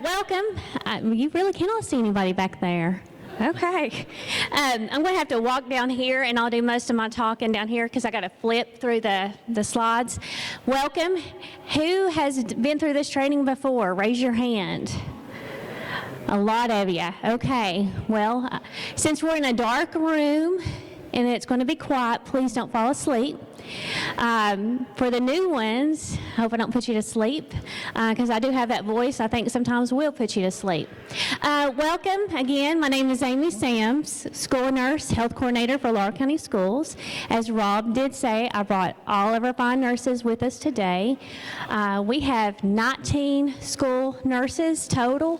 Welcome. You really cannot see anybody back there. Okay. I'm going to have to walk down here, and I'll do most of my talking down here because I got to flip through the slides. Welcome. Who has been through this training before? Raise your hand. A lot of you. Okay. Well, since we're in a dark room and it's going to be quiet, please don't fall asleep. For the new ones, I hope I don't put you to sleep because I do have that voice I think sometimes will put you to sleep. Welcome again. My name is Amy Sams, school nurse, health coordinator for Laurel County Schools. As Rob did say, I brought all of our fine nurses with us today. We have 19 school nurses total.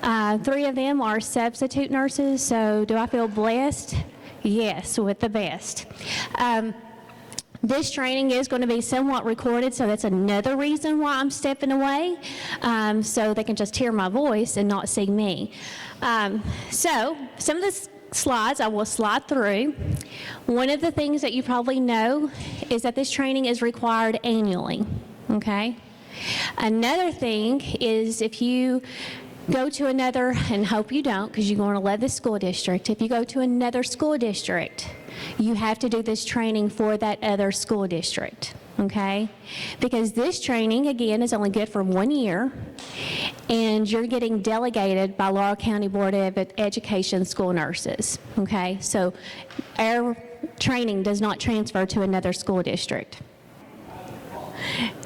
3 of them are substitute nurses, so do I feel blessed? Yes, with the best. This training is going to be somewhat recorded, so that's another reason why I'm stepping away, so they can just hear my voice and not see me. So some of the slides I will slide through. One of the things that you probably know is that this training is required annually, okay? Another thing is if you go to another, and hope you don't because you're going to love this school district, if you go to another school district, you have to do this training for that other school district, okay? Because this training, again, is only good for 1 year, and you're getting delegated by Laurel County Board of Education school nurses, okay? So our training does not transfer to another school district.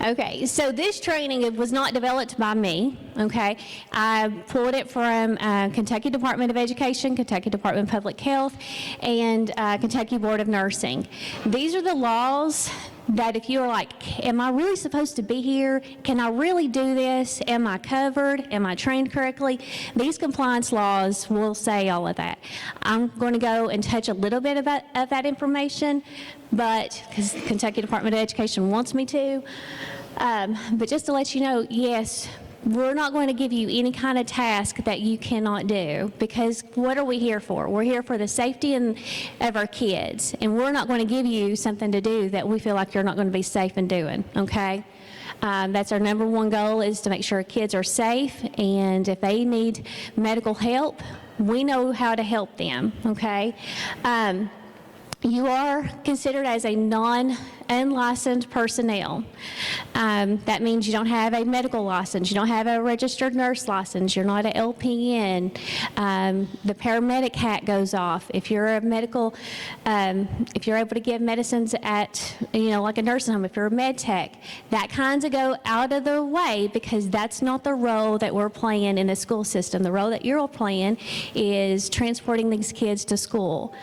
Okay, so this training was not developed by me, okay? I pulled it from Kentucky Department of Education, Kentucky Department of Public Health, and Kentucky Board of Nursing. These are the laws that if you are like, am I really supposed to be here? Can I really do this? Am I covered? Am I trained correctly? These compliance laws will say all of that. I'm going to go and touch a little bit of that information, but because Kentucky Department of Education wants me to. But just to let you know, yes, we're not going to give you any kind of task that you cannot do, because what are we here for? We're here for the safety of our kids, and we're not going to give you something to do that we feel like you're not going to be safe in doing, okay? That's our number one goal, is to make sure kids are safe, and if they need medical help, we know how to help them, okay? You are considered as a non-unlicensed personnel. That means you don't have a medical license, you don't have a registered nurse license, you're not an LPN. The paramedic hat goes off. If you're a medical, if you're able to give medicines at, like a nursing home, if you're a med tech, that kinds of go out of the way, because that's not the role that we're playing in the school system. The role that you're playing is transporting these kids to school.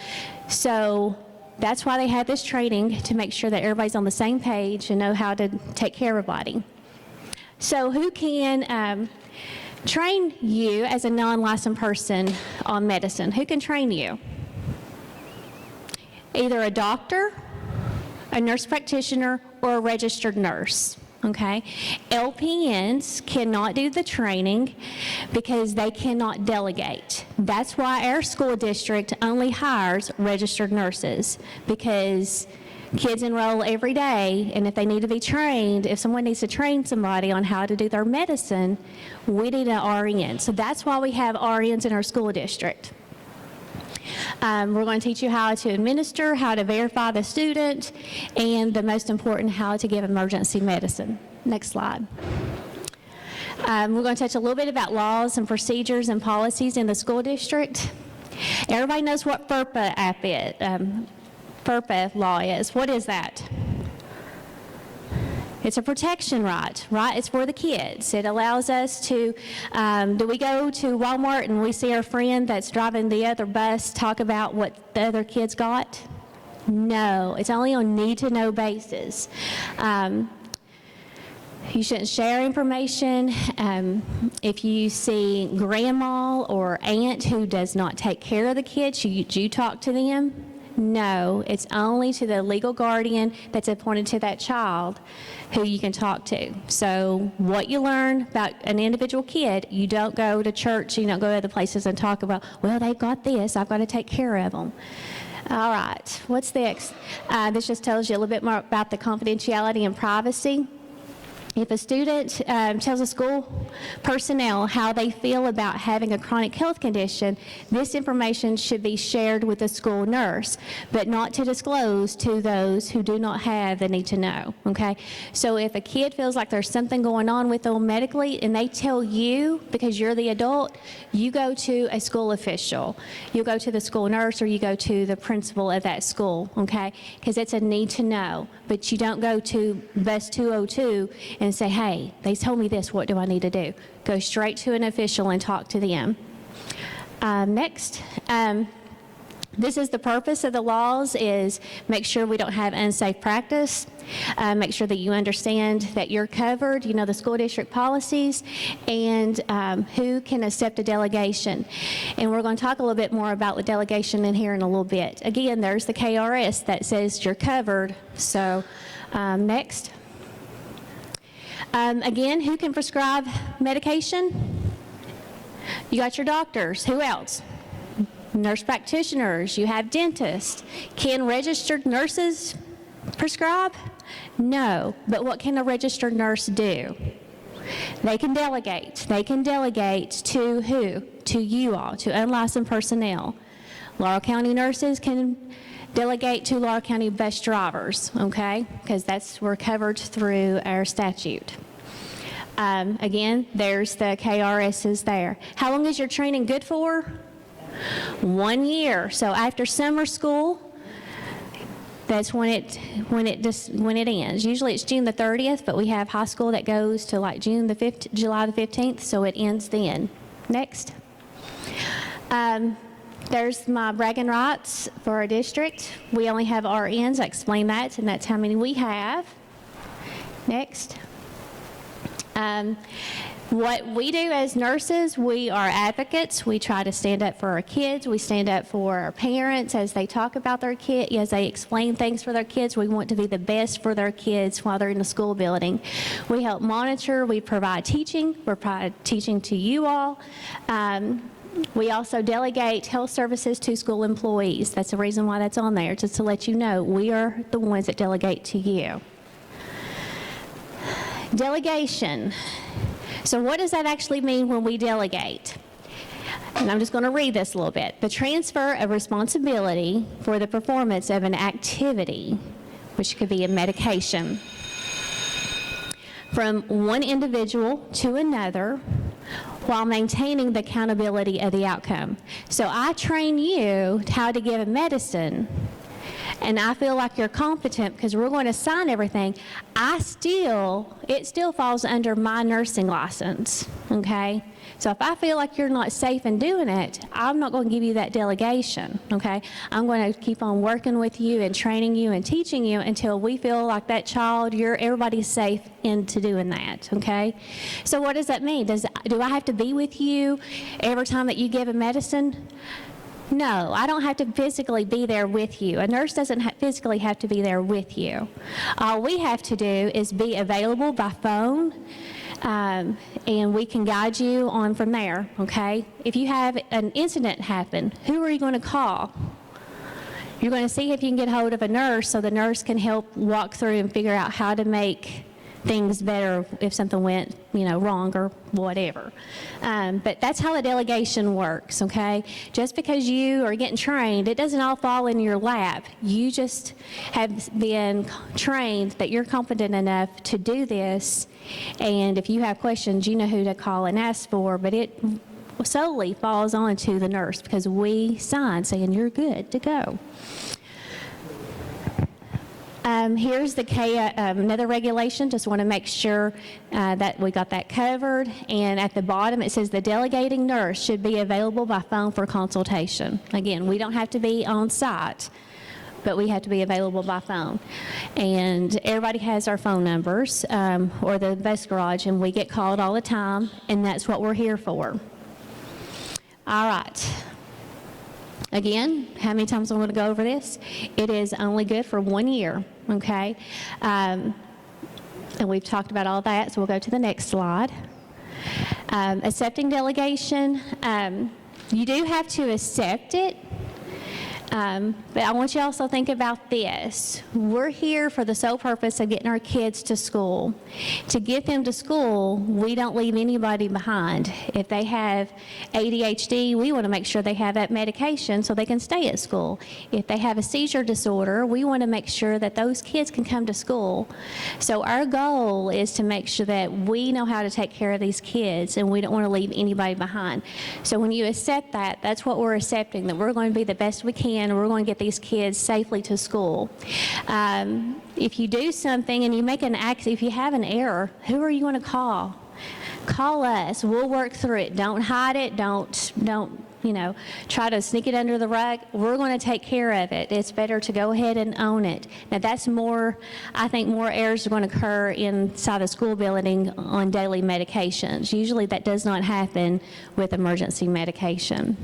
So that's why they have this training, to make sure that everybody's on the same page and know how to take care of everybody. So who can train you as a non-licensed person on medicine? Who can train you? Either a doctor, a nurse practitioner, or a registered nurse. Okay, LPNs cannot do the training because they cannot delegate. That's why our school district only hires registered nurses, because kids enroll every day, and if they need to be trained, if someone needs to train somebody on how to do their medicine, we need an RN. So that's why we have RNs in our school district. We're going to teach you how to administer, how to verify the student, and the most important, how to give emergency medicine. Next slide. We're going to touch a little bit about laws and procedures and policies in the school district. Everybody knows what FERPA law is. What is that? It's a protection right? It's for the kids. It allows us to, do we go to Walmart and we see our friend that's driving the other bus talk about what the other kids got? No, it's only on need-to-know basis. You shouldn't share information. If you see grandma or aunt who does not take care of the kids, should you talk to them? No, it's only to the legal guardian that's appointed to that child who you can talk to. So what you learn about an individual kid, you don't go to church, you don't go to other places and talk about, well, they've got this, I've got to take care of them. All right, what's next? This just tells you a little bit more about the confidentiality and privacy. If a student tells a school personnel how they feel about having a chronic health condition, this information should be shared with the school nurse, but not to disclose to those who do not have the need to know, okay? So if a kid feels like there's something going on with them medically and they tell you, because you're the adult, you go to a school official. You go to the school nurse or you go to the principal of that school, okay? Because it's a need to know, but you don't go to Bus 202 and say, hey, they told me this, what do I need to do? Go straight to an official and talk to them. Next, this is the purpose of the laws, is make sure we don't have unsafe practice, make sure that you understand that you're covered, you know the school district policies, and who can accept a delegation. And we're going to talk a little bit more about the delegation in here in a little bit. Again, there's the KRS that says you're covered. So next. Again, who can prescribe medication? You got your doctors. Who else? Nurse practitioners. You have dentists. Can registered nurses prescribe? No. But what can a registered nurse do? They can delegate. They can delegate to who? To you all, to unlicensed personnel. Laurel County nurses can delegate to Laurel County bus drivers, okay? Because we're covered through our statute. Again, there's the KRSs there. How long is your training good for? 1 year. So after summer school, that's when it ends. Usually it's June the 30th, but we have high school that goes to like July the 15th, so it ends then. Next. There's my bragging rights for our district. We only have RNs. I explained that, and that's how many we have. Next. What we do as nurses, we are advocates. We try to stand up for our kids. We stand up for our parents as they talk about their kids, as they explain things for their kids. We want to be the best for their kids while they're in the school building. We help monitor. We provide teaching. We provide teaching to you all. We also delegate health services to school employees. That's the reason why that's on there, just to let you know we are the ones that delegate to you. Delegation. So what does that actually mean when we delegate? And I'm just going to read this a little bit. The transfer of responsibility for the performance of an activity, which could be a medication, from one individual to another while maintaining the accountability of the outcome. So I train you how to give a medicine, and I feel like you're competent because we're going to sign everything. It still falls under my nursing license, okay? So if I feel like you're not safe in doing it, I'm not going to give you that delegation, okay? I'm going to keep on working with you and training you and teaching you until we feel like that child, everybody's safe into doing that, okay? So what does that mean? Do I have to be with you every time that you give a medicine? No, I don't have to physically be there with you. A nurse doesn't physically have to be there with you. All we have to do is be available by phone, and we can guide you on from there, okay? If you have an incident happen, who are you going to call? You're going to see if you can get hold of a nurse so the nurse can help walk through and figure out how to make things better if something went, wrong or whatever. But that's how the delegation works, okay? Just because you are getting trained, it doesn't all fall in your lap. You just have been trained that you're competent enough to do this, and if you have questions, you know who to call and ask for, but it solely falls on to the nurse because we sign saying you're good to go. Here's another regulation. Just want to make sure that we got that covered. And at the bottom, it says the delegating nurse should be available by phone for consultation. Again, we don't have to be on site, but we have to be available by phone. And everybody has our phone numbers or the bus garage, and we get called all the time, and that's what we're here for. All right. Again, how many times I'm going to go over this? It is only good for 1 year, okay? And we've talked about all that, so we'll go to the next slide. Accepting delegation, you do have to accept it. But I want you to also think about this. We're here for the sole purpose of getting our kids to school. To get them to school, we don't leave anybody behind. If they have ADHD, we want to make sure they have that medication so they can stay at school. If they have a seizure disorder, we want to make sure that those kids can come to school. So our goal is to make sure that we know how to take care of these kids, and we don't want to leave anybody behind. So when you accept that, that's what we're accepting, that we're going to be the best we can, and we're going to get these kids safely to school. If you do something and you make an accident, if you have an error, who are you going to call? Call us. We'll work through it. Don't hide it. Don't try to sneak it under the rug. We're going to take care of it. It's better to go ahead and own it. Now that's I think more errors are going to occur inside the school building on daily medications. Usually that does not happen with emergency medication.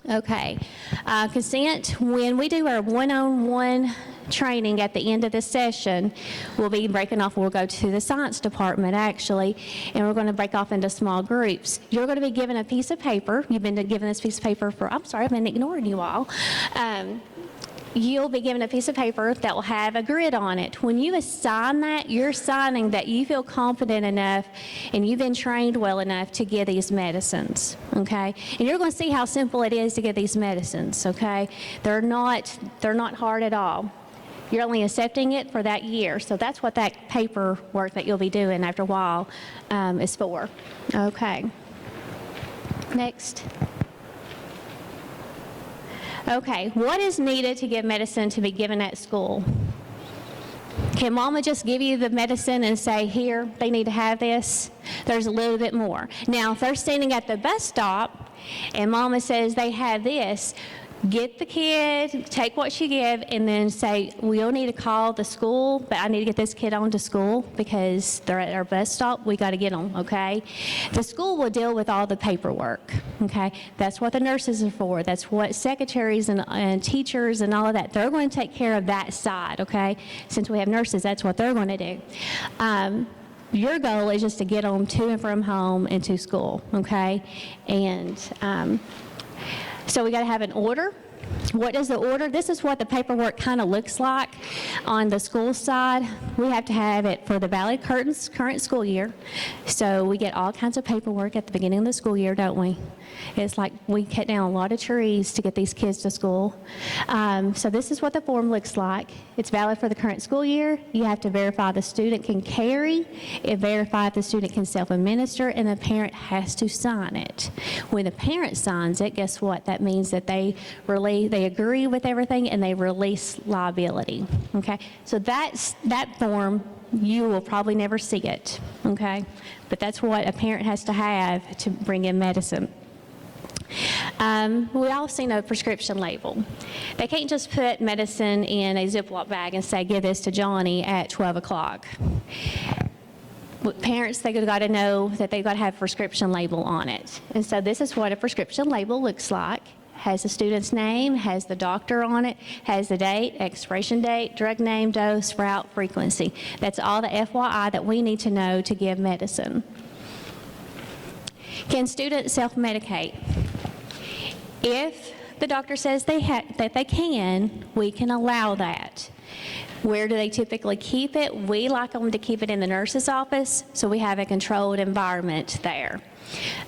Okay, consent, when we do our one-on-one training at the end of this session, we'll be breaking off. We'll go to the science department actually, and we're going to break off into small groups. You're going to be given a piece of paper. You've been given this piece of paper I've been ignoring you all. You'll be given a piece of paper that will have a grid on it. When you assign that, you're signing that you feel confident enough and you've been trained well enough to give these medicines, okay? And you're going to see how simple it is to give these medicines, okay? They're not hard at all. You're only accepting it for that year. So that's what that paperwork that you'll be doing after a while is for. Okay. Next. Okay, what is needed to give medicine to be given at school? Can mama just give you the medicine and say, here, they need to have this? There's a little bit more. Now, if they're standing at the bus stop and mama says they have this, get the kid, take what she give, and then say, we'll need to call the school, but I need to get this kid on to school because they're at our bus stop. We got to get them, okay? The school will deal with all the paperwork, okay? That's what the nurses are for. That's what secretaries and teachers and all of that, they're going to take care of that side, okay? Since we have nurses, that's what they're going to do. Your goal is just to get them to and from home and to school, okay? And so we got to have an order. What is the order? This is what the paperwork kind of looks like on the school side. We have to have it for the valid current school year. So we get all kinds of paperwork at the beginning of the school year, don't we? It's like we cut down a lot of trees to get these kids to school. So this is what the form looks like. It's valid for the current school year. You have to verify the student can carry, verify if the student can self-administer, and the parent has to sign it. When the parent signs it, guess what? That means that they agree with everything and they release liability, okay? So that form, you will probably never see it, okay? But that's what a parent has to have to bring in medicine. We all seen a prescription label. They can't just put medicine in a Ziploc bag and say, give this to Johnny at 12 o'clock. Parents, they've got to know that they've got to have a prescription label on it. And so this is what a prescription label looks like. Has the student's name, has the doctor on it, has the date, expiration date, drug name, dose, route, frequency. That's all the FYI that we need to know to give medicine. Can students self-medicate? If the doctor says that they can, we can allow that. Where do they typically keep it? We like them to keep it in the nurse's office, so we have a controlled environment there.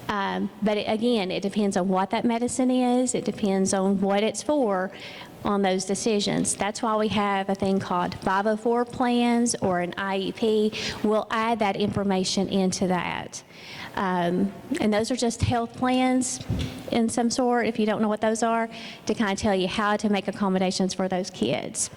But again, it depends on what that medicine is. It depends on what it's for on those decisions. That's why we have a thing called 504 plans or an IEP. We'll add that information into that. And those are just health plans in some sort, if you don't know what those are, to kind of tell you how to make accommodations for those kids.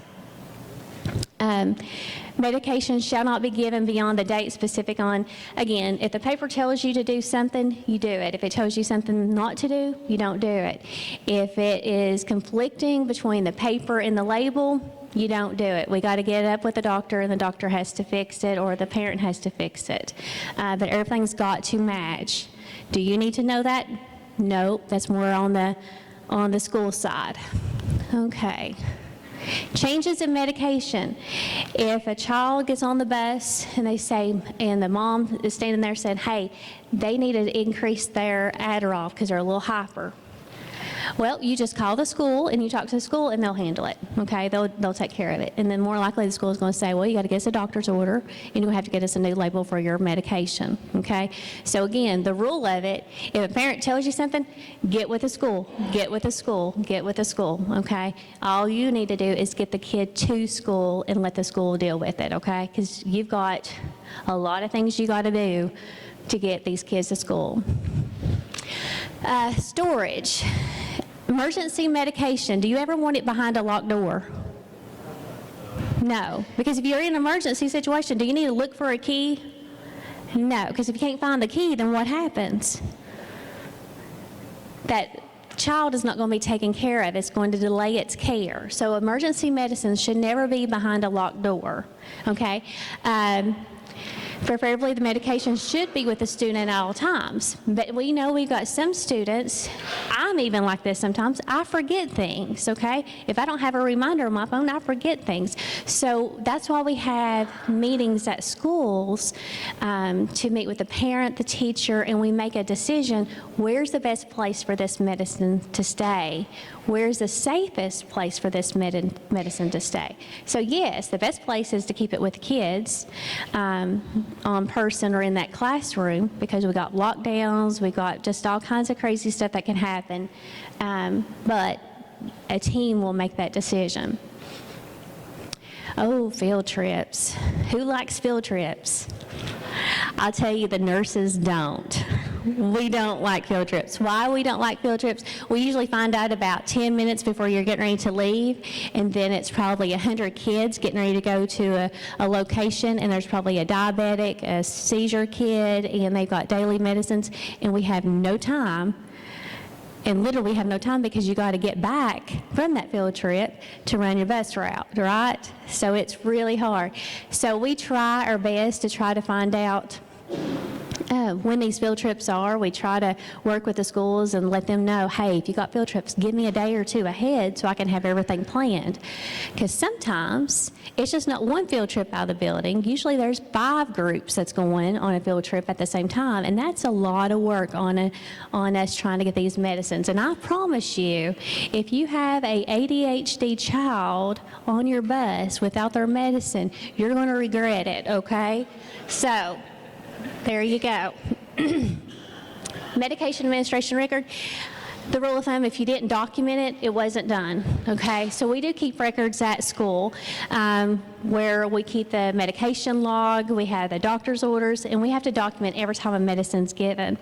Medications shall not be given beyond the date specific on, again, if the paper tells you to do something, you do it. If it tells you something not to do, you don't do it. If it is conflicting between the paper and the label, you don't do it. We got to get up with the doctor, and the doctor has to fix it, or the parent has to fix it. But everything's got to match. Do you need to know that? Nope, that's more on the school side. Okay. Changes in medication. If a child gets on the bus and they say, and the mom is standing there saying, hey, they need to increase their Adderall because they're a little hyper. Well, you just call the school and you talk to the school and they'll handle it, okay? They'll take care of it. And then more likely the school is going to say, well, you got to get us a doctor's order and you're going to have to get us a new label for your medication, okay? So again, the rule of it, if a parent tells you something, get with the school, get with the school, get with the school, okay? All you need to do is get the kid to school and let the school deal with it, okay? Because you've got a lot of things you got to do to get these kids to school. Storage. Emergency medication. Do you ever want it behind a locked door? No. Because if you're in an emergency situation, do you need to look for a key? No. Because if you can't find the key, then what happens? That child is not going to be taken care of. It's going to delay its care. So emergency medicine should never be behind a locked door. Okay? Preferably, the medication should be with the student at all times. But we know we've got some students, I'm even like this sometimes, I forget things, okay? If I don't have a reminder on my phone, I forget things. So that's why we have meetings at schools to meet with the parent, the teacher, and we make a decision, where's the best place for this medicine to stay? Where's the safest place for this medicine to stay? So yes, the best place is to keep it with kids on person or in that classroom, because we got lockdowns, we got just all kinds of crazy stuff that can happen. But a team will make that decision. Oh, field trips. Who likes field trips? I'll tell you, the nurses don't. We don't like field trips. Why we don't like field trips? We usually find out about 10 minutes before you're getting ready to leave, and then it's probably 100 kids getting ready to go to a location, and there's probably a diabetic, a seizure kid, and they've got daily medicines, and we have no time. And literally have no time because you got to get back from that field trip to run your bus route, right? So it's really hard. So we try our best to try to find out when these field trips are. We try to work with the schools and let them know, hey, if you got field trips, give me a day or two ahead so I can have everything planned. Because sometimes it's just not one field trip out of the building. Usually there's 5 groups that's going on a field trip at the same time, and that's a lot of work on us trying to get these medicines. And I promise you, if you have a ADHD child on your bus without their medicine, you're going to regret it, okay? So there you go. Medication administration record. The rule of thumb, if you didn't document it, it wasn't done, okay? So we do keep records at school where we keep the medication log, we have the doctor's orders, and we have to document every time a medicine's given.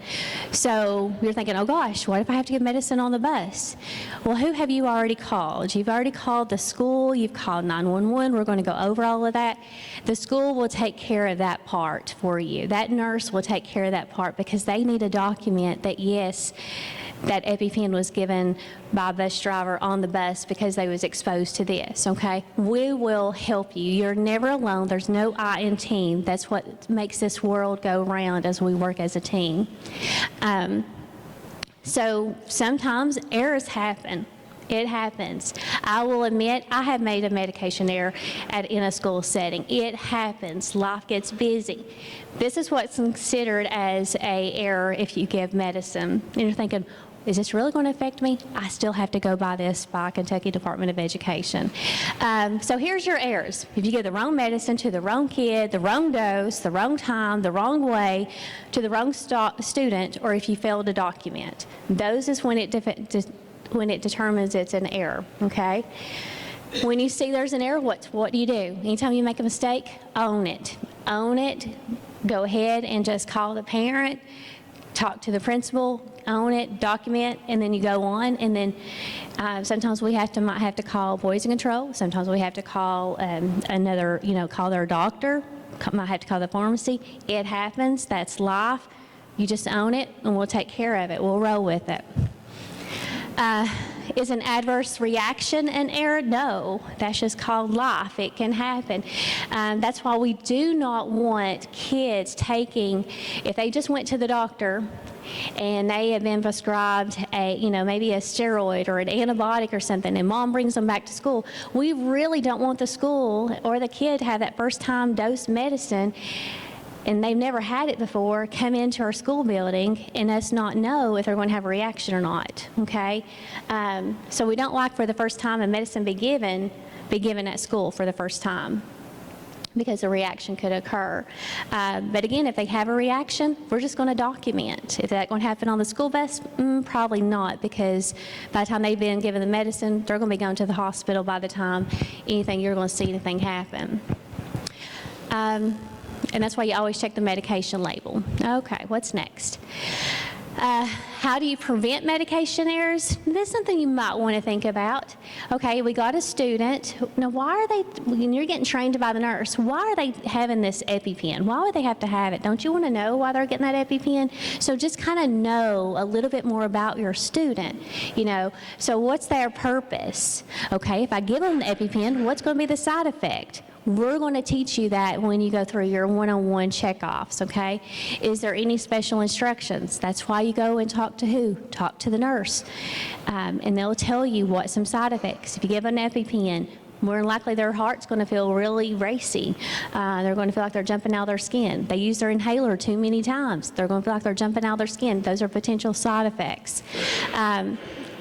So you're thinking, oh gosh, what if I have to give medicine on the bus? Well, who have you already called? You've already called the school, you've called 911, we're going to go over all of that. The school will take care of that part for you. That nurse will take care of that part because they need to document that, yes, that EpiPen was given by a bus driver on the bus because they was exposed to this, okay? We will help you. You're never alone. There's no I in team. That's what makes this world go round as we work as a team. So sometimes errors happen. It happens. I will admit I have made a medication error in a school setting. It happens. Life gets busy. This is what's considered as an error if you give medicine. And you're thinking, is this really going to affect me? I still have to go by this by Kentucky Department of Education. So here's your errors. If you give the wrong medicine to the wrong kid, the wrong dose, the wrong time, the wrong way, to the wrong student, or if you fail to document. Those is when it determines it's an error, okay? When you see there's an error, what do you do? Anytime you make a mistake, own it. Own it. Go ahead and just call the parent, talk to the principal, own it, document, and then you go on. And then sometimes we might have to call Boys in Control. Sometimes we have to call call their doctor. Might have to call the pharmacy. It happens. That's life. You just own it, and we'll take care of it. We'll roll with it. Is an adverse reaction an error? No, that's just called life. It can happen. That's why we do not want kids taking, if they just went to the doctor and they have been prescribed maybe a steroid or an antibiotic or something, and mom brings them back to school, we really don't want the school or the kid to have that first time dose medicine and they've never had it before, come into our school building and us not know if they're going to have a reaction or not, okay? So we don't like for the first time a medicine be given at school for the first time, because a reaction could occur. But again, if they have a reaction, we're just going to document. Is that going to happen on the school bus? Probably not, because by the time they've been given the medicine, they're going to be going to the hospital by the time you're going to see anything happen. And that's why you always check the medication label. Okay, what's next? How do you prevent medication errors? This is something you might want to think about. Okay, we got a student. Now, why are they, when you're getting trained by the nurse, why are they having this EpiPen? Why would they have to have it? Don't you want to know why they're getting that EpiPen? So just kind of know a little bit more about your student, So what's their purpose? Okay, if I give them the EpiPen, what's going to be the side effect? We're going to teach you that when you go through your one-on-one checkoffs, okay? Is there any special instructions? That's why you go and talk to who? Talk to the nurse. And they'll tell you what some side effects. If you give an EpiPen, more than likely their heart's going to feel really racy. They're going to feel like they're jumping out of their skin. They use their inhaler too many times. They're going to feel like they're jumping out of their skin. Those are potential side effects.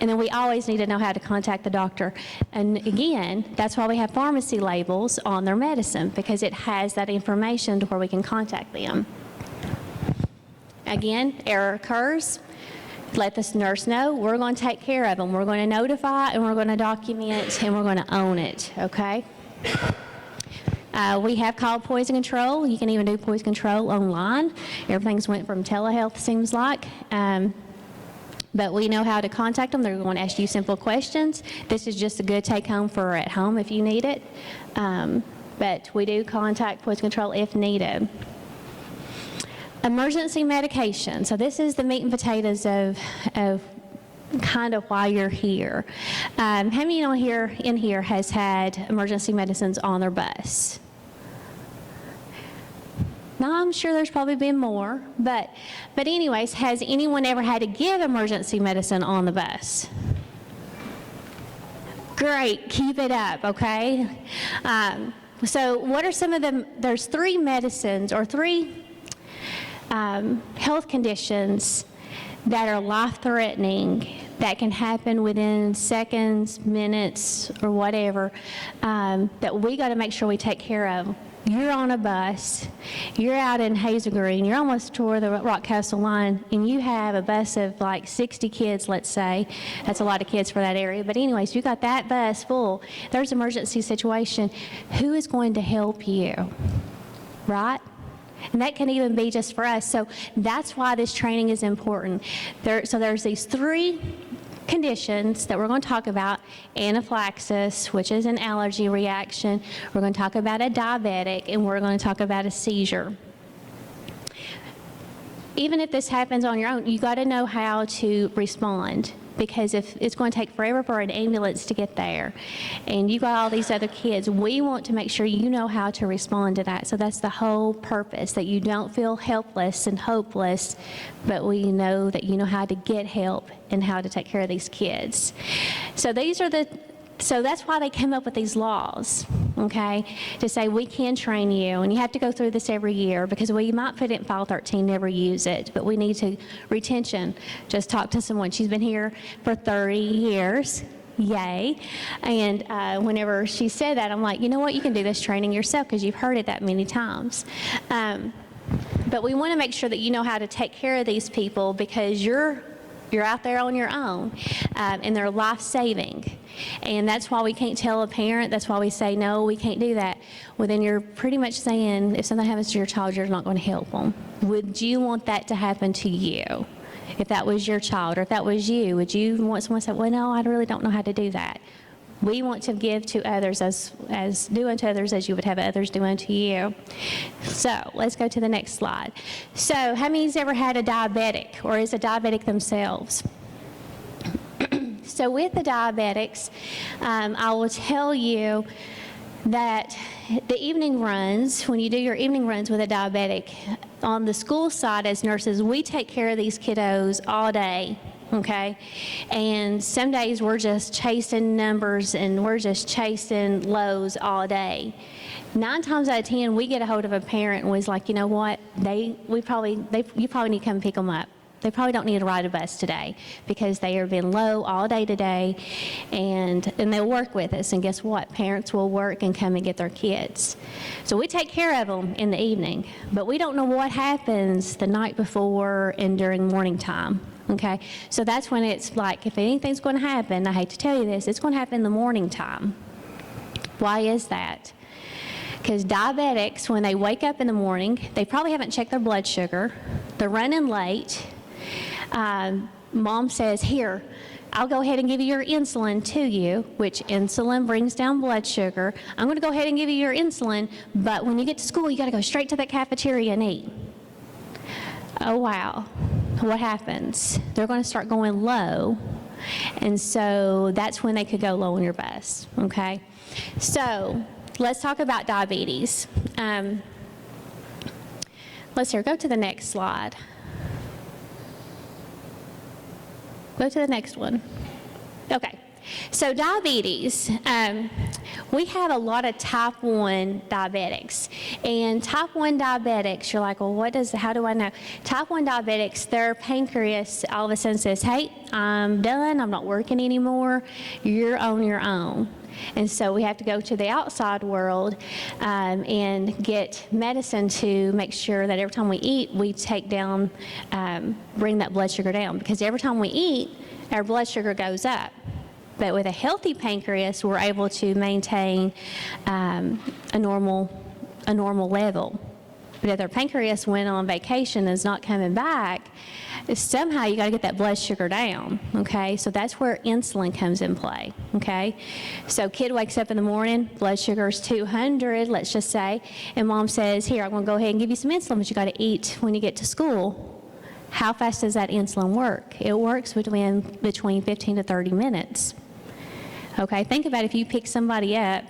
And then we always need to know how to contact the doctor. And again, that's why we have pharmacy labels on their medicine, because it has that information to where we can contact them. Again, error occurs. Let the nurse know. We're going to take care of them. We're going to notify, and we're going to document, and we're going to own it, okay? We have called poison control. You can even do poison control online. Everything's went from telehealth, seems like. But we know how to contact them. They're going to ask you simple questions. This is just a good take-home for at home if you need it. But we do contact poison control if needed. Emergency medication. So this is the meat and potatoes of kind of why you're here. How many in here has had emergency medicines on their bus? Now, I'm sure there's probably been more, but anyways, has anyone ever had to give emergency medicine on the bus? Great, keep it up, okay? So what are some of them? There's 3 medicines or 3 health conditions that are life-threatening that can happen within seconds, minutes, or whatever, that we got to make sure we take care of. You're on a bus, you're out in Hazel Green, you're almost toward the Rockcastle line, and you have a bus of like 60 kids, let's say. That's a lot of kids for that area. But anyways, you got that bus full. There's an emergency situation. Who is going to help you, right? And that can even be just for us. So that's why this training is important. So there's these 3 conditions that we're going to talk about. Anaphylaxis, which is an allergy reaction. We're going to talk about a diabetic, and we're going to talk about a seizure. Even if this happens on your own, you got to know how to respond, because if it's going to take forever for an ambulance to get there, and you got all these other kids, we want to make sure you know how to respond to that. So that's the whole purpose, that you don't feel helpless and hopeless, but we know that you know how to get help and how to take care of these kids. So that's why they came up with these laws, okay, to say we can train you, and you have to go through this every year, because we might put it in File 13, never use it, but we need to, retention. Just talk to someone. She's been here for 30 years. Yay. And whenever she said that, I'm like, you know what, you can do this training yourself, because you've heard it that many times. But we want to make sure that you know how to take care of these people, because you're out there on your own, and they're life-saving. And that's why we can't tell a parent. That's why we say, no, we can't do that. Well, then you're pretty much saying, if something happens to your child, you're not going to help them. Would you want that to happen to you? If that was your child, or if that was you, would you want someone to say, well, no, I really don't know how to do that? We want to give to others as do unto others as you would have others do unto you. So let's go to the next slide. So how many's ever had a diabetic, or is a diabetic themselves? So with the diabetics, I will tell you that the evening runs, when you do your evening runs with a diabetic, on the school side as nurses, we take care of these kiddos all day, okay? And some days we're just chasing numbers and we're just chasing lows all day. 9 times out of 10, we get a hold of a parent and was like, you know what, you probably need to come pick them up. They probably don't need to ride a bus today because they have been low all day today, and they'll work with us. And guess what? Parents will work and come and get their kids. So we take care of them in the evening, but we don't know what happens the night before and during morning time. Okay, so that's when it's like, if anything's going to happen, I hate to tell you this, it's going to happen in the morning time. Why is that? Because diabetics, when they wake up in the morning, they probably haven't checked their blood sugar. They're running late. Mom says, here, I'll go ahead and give you your insulin to you, which insulin brings down blood sugar. I'm going to go ahead and give you your insulin, but when you get to school, you got to go straight to the cafeteria and eat. Oh, wow. What happens? They're going to start going low, and so that's when they could go low on your bus, okay? So let's talk about diabetes. Go to the next slide. Go to the next one. Okay, so diabetes, we have a lot of type 1 diabetics. And type 1 diabetics, you're like, well, how do I know? Type 1 diabetics, their pancreas all of a sudden says, hey, I'm done, I'm not working anymore, you're on your own. And so we have to go to the outside world and get medicine to make sure that every time we eat, we take down, bring that blood sugar down. Because every time we eat, our blood sugar goes up. But with a healthy pancreas, we're able to maintain a normal level. But if their pancreas went on vacation and is not coming back, somehow you got to get that blood sugar down, okay? So that's where insulin comes in play, okay? So kid wakes up in the morning, blood sugar is 200, let's just say, and mom says, here, I'm going to go ahead and give you some insulin, but you got to eat when you get to school. How fast does that insulin work? It works between 15 to 30 minutes, okay? Think about if you pick somebody up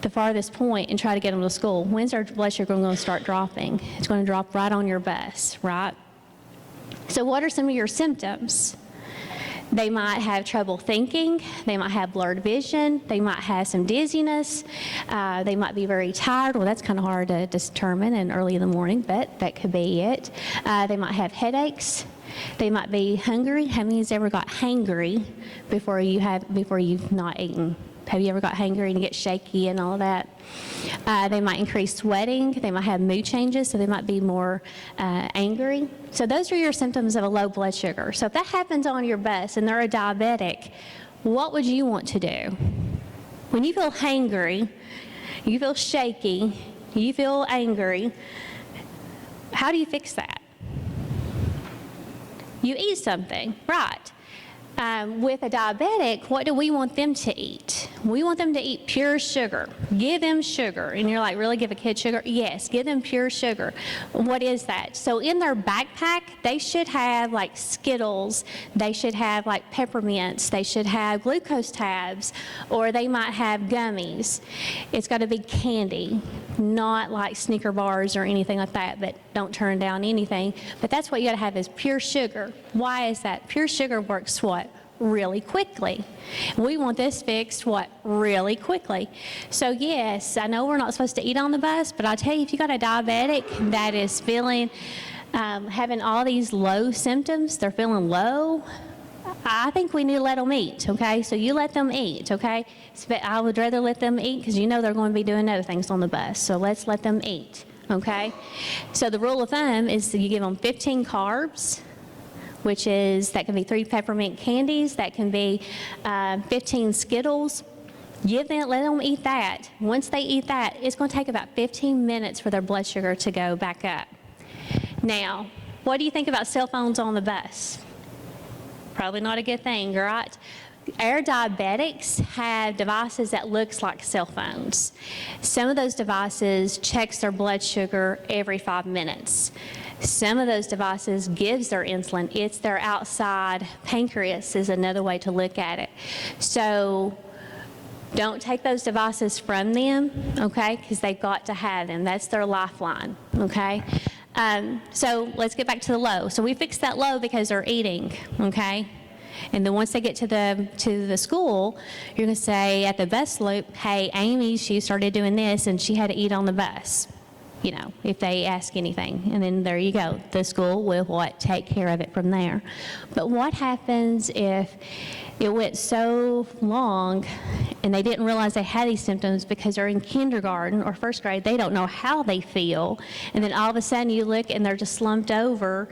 the farthest point and try to get them to school. When's our blood sugar going to start dropping? It's going to drop right on your bus, right? So what are some of your symptoms? They might have trouble thinking. They might have blurred vision. They might have some dizziness. They might be very tired. Well, that's kind of hard to determine and early in the morning, but that could be it. They might have headaches. They might be hungry. How many has ever got hangry before you've not eaten? Have you ever got hangry and get shaky and all of that? They might increase sweating. They might have mood changes, so they might be more angry. So those are your symptoms of a low blood sugar. So if that happens on your bus and they're a diabetic, what would you want to do? When you feel hangry, you feel shaky, you feel angry, how do you fix that? You eat something, right? With a diabetic, what do we want them to eat? We want them to eat pure sugar. Give them sugar. And you're like, really, give a kid sugar? Yes, give them pure sugar. What is that? So in their backpack, they should have like Skittles. They should have like peppermints. They should have glucose tabs, or they might have gummies. It's got to be candy, not like Snicker bars or anything like that, but don't turn down anything. But that's what you got to have is pure sugar. Why is that? Pure sugar works what? Really quickly. We want this fixed, what? Really quickly. So yes, I know we're not supposed to eat on the bus, but I'll tell you, if you got a diabetic that is feeling, having all these low symptoms, they're feeling low, I think we need to let them eat, okay? So you let them eat, okay? I would rather let them eat because you know they're going to be doing other things on the bus. So let's let them eat, okay? So the rule of thumb is that you give them 15 carbs, which is, that can be 3 peppermint candies, that can be 15 Skittles. Let them eat that. Once they eat that, it's going to take about 15 minutes for their blood sugar to go back up. Now, what do you think about cell phones on the bus? Probably not a good thing, right? Our diabetics have devices that looks like cell phones. Some of those devices checks their blood sugar every 5 minutes. Some of those devices gives their insulin. It's their outside pancreas is another way to look at it. So don't take those devices from them, okay, because they've got to have them. That's their lifeline, okay? So let's get back to the low. So we fixed that low because they're eating, okay? And then once they get to the school, you're going to say at the bus loop, hey, Amy, she started doing this and she had to eat on the bus, you know, if they ask anything. And then there you go. The school will take care of it from there. But what happens if it went so long and they didn't realize they had these symptoms because they're in kindergarten or first grade, they don't know how they feel, and then all of a sudden you look and they're just slumped over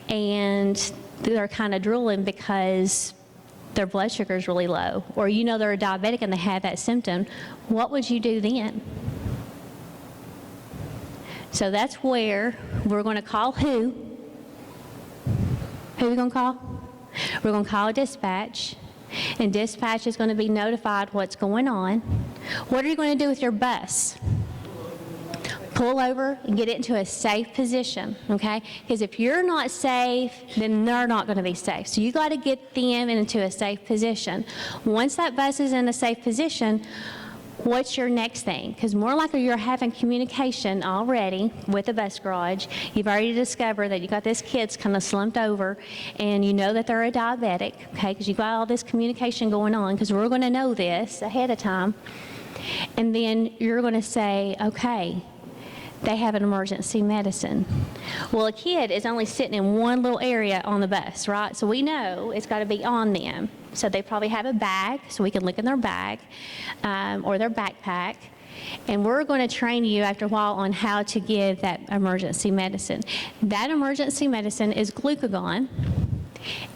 and they're kind of drooling because their blood sugar is really low, or you know they're a diabetic and they have that symptom. What would you do then? So that's where we're going to call who? Who are we going to call? We're going to call dispatch. And dispatch is going to be notified what's going on. What are you going to do with your bus? Pull over and get it into a safe position, okay? Because if you're not safe, then they're not going to be safe. So you got to get them into a safe position. Once that bus is in a safe position, what's your next thing? Because more likely you're having communication already with the bus garage. You've already discovered that you got this kid's kind of slumped over, and you know that they're a diabetic, okay? Because you got all this communication going on, because we're going to know this ahead of time. And then you're going to say, okay, they have an emergency medicine. Well, a kid is only sitting in one little area on the bus, right? So we know it's got to be on them. So they probably have a bag, so we can look in their bag or their backpack. And we're going to train you after a while on how to give that emergency medicine. That emergency medicine is glucagon.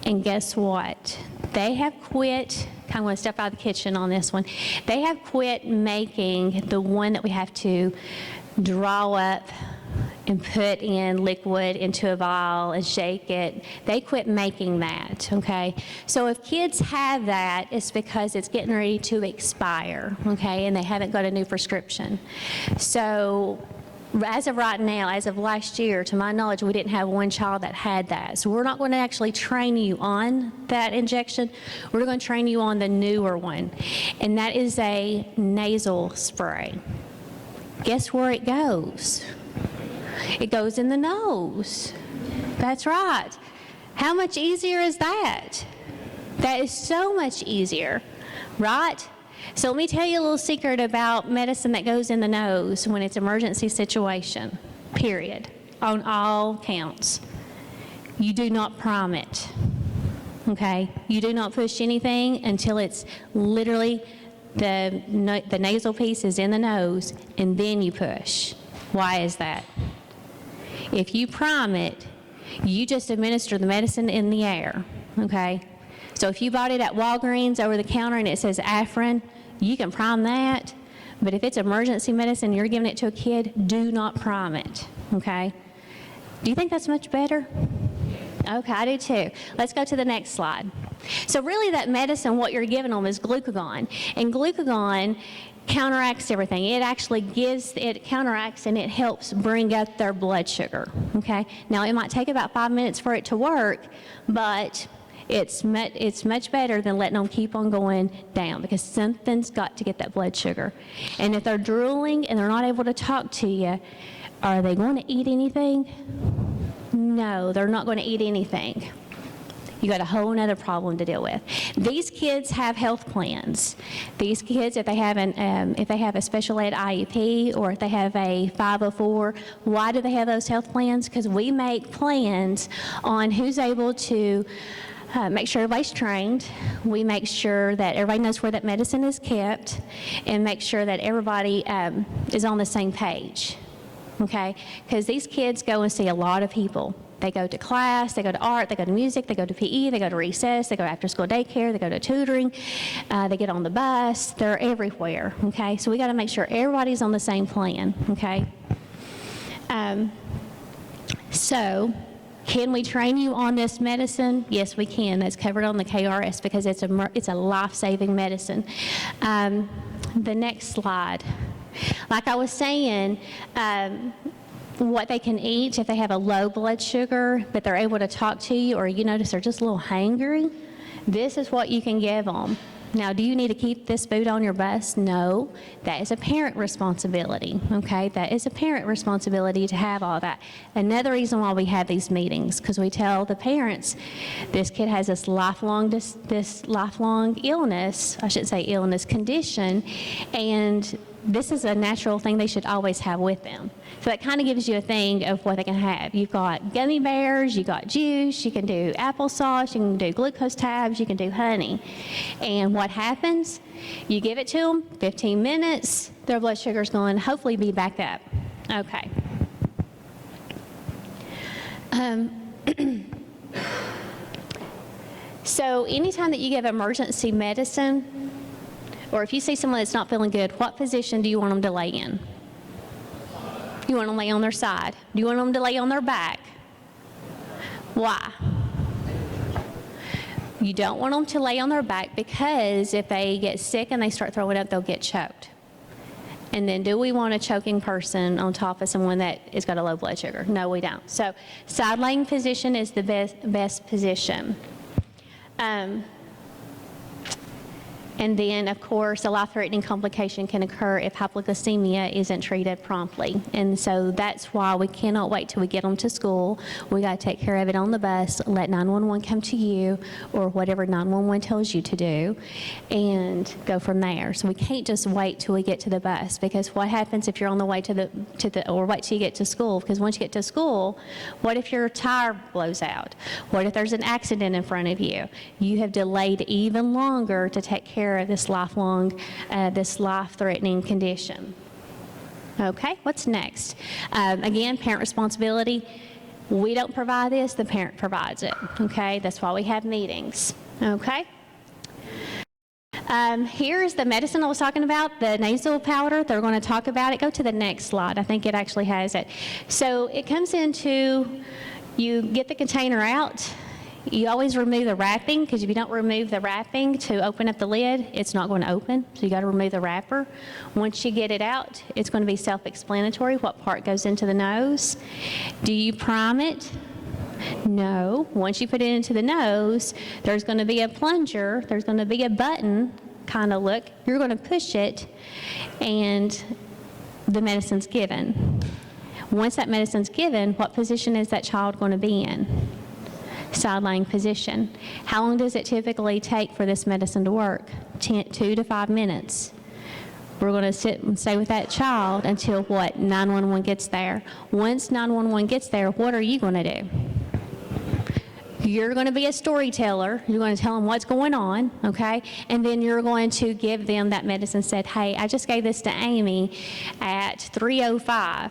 And guess what? They have quit, I'm going to step out of the kitchen on this one. They have quit making the one that we have to draw up and put in liquid into a vial and shake it. They quit making that, okay? So if kids have that, it's because it's getting ready to expire, okay? And they haven't got a new prescription. So as of right now, as of last year, to my knowledge, we didn't have one child that had that. So we're not going to actually train you on that injection. We're going to train you on the newer one. And that is a nasal spray. Guess where it goes? It goes in the nose. That's right. How much easier is that? That is so much easier, right? So let me tell you a little secret about medicine that goes in the nose when it's an emergency situation, period, on all counts. You do not prime it, okay? You do not push anything until it's literally the nasal piece is in the nose, and then you push. Why is that? If you prime it, you just administer the medicine in the air, okay? So if you bought it at Walgreens over the counter and it says Afrin, you can prime that, but if it's emergency medicine, you're giving it to a kid, do not prime it, okay? Do you think that's much better? Okay, I do too. Let's go to the next slide. So really that medicine, what you're giving them is glucagon. And glucagon counteracts everything. It actually counteracts and it helps bring up their blood sugar, okay? Now it might take about 5 minutes for it to work, but it's much better than letting them keep on going down, because something's got to get that blood sugar. And if they're drooling and they're not able to talk to you, are they going to eat anything? No, they're not going to eat anything. You got a whole nother problem to deal with. These kids have health plans. These kids, if they have a special ed IEP or if they have a 504, why do they have those health plans? Because we make plans on who's able to make sure everybody's trained. We make sure that everybody knows where that medicine is kept, and make sure that everybody is on the same page. Okay? Because these kids go and see a lot of people. They go to class, they go to art, they go to music, they go to PE, they go to recess, they go to after-school daycare, they go to tutoring, they get on the bus, they're everywhere, okay? So we got to make sure everybody's on the same plan, okay? So can we train you on this medicine? Yes, we can. That's covered on the KRS because it's a life-saving medicine. The next slide. Like I was saying, what they can eat if they have a low blood sugar, but they're able to talk to you, or you notice they're just a little hangry, this is what you can give them. Now, do you need to keep this food on your bus? No, that is a parent responsibility, okay? That is a parent responsibility to have all that. Another reason why we have these meetings, because we tell the parents, this kid has this lifelong illness, I shouldn't say illness, condition, and this is a natural thing they should always have with them. So that kind of gives you a thing of what they can have. You've got gummy bears, you got juice, you can do applesauce, you can do glucose tabs, you can do honey. And what happens? You give it to them, 15 minutes, their blood sugar's going to hopefully be back up. Okay. So anytime that you give emergency medicine, or if you see someone that's not feeling good, what position do you want them to lay in? You want them to lay on their side? Do you want them to lay on their back? Why? You don't want them to lay on their back because if they get sick and they start throwing up, they'll get choked. And then do we want a choking person on top of someone that has got a low blood sugar? No, we don't. So side laying position is the best position. And then, of course, a life-threatening complication can occur if hypoglycemia isn't treated promptly. And so that's why we cannot wait till we get them to school. We got to take care of it on the bus, let 911 come to you, or whatever 911 tells you to do, and go from there. So we can't just wait till we get to the bus, because what happens if you're on the way or wait till you get to school? Because once you get to school, what if your tire blows out? What if there's an accident in front of you? You have delayed even longer to take care of this this life-threatening condition. Okay, what's next? Again, parent responsibility. We don't provide this, the parent provides it. Okay, that's why we have meetings. Okay. Here's the medicine I was talking about, the nasal powder. They're going to talk about it. Go to the next slide. I think it actually has it. So it comes into, you get the container out. You always remove the wrapping, because if you don't remove the wrapping to open up the lid, it's not going to open. So you got to remove the wrapper. Once you get it out, it's going to be self-explanatory what part goes into the nose. Do you prime it? No. Once you put it into the nose, there's going to be a plunger, there's going to be a button kind of look. You're going to push it, and the medicine's given. Once that medicine's given, what position is that child going to be in? Side laying position. How long does it typically take for this medicine to work? 2 to 5 minutes. We're going to sit and stay with that child until what? 911 gets there. Once 911 gets there, what are you going to do? You're going to be a storyteller. You're going to tell them what's going on, okay? And then you're going to give them that medicine. Said, hey, I just gave this to Amy at 3:05.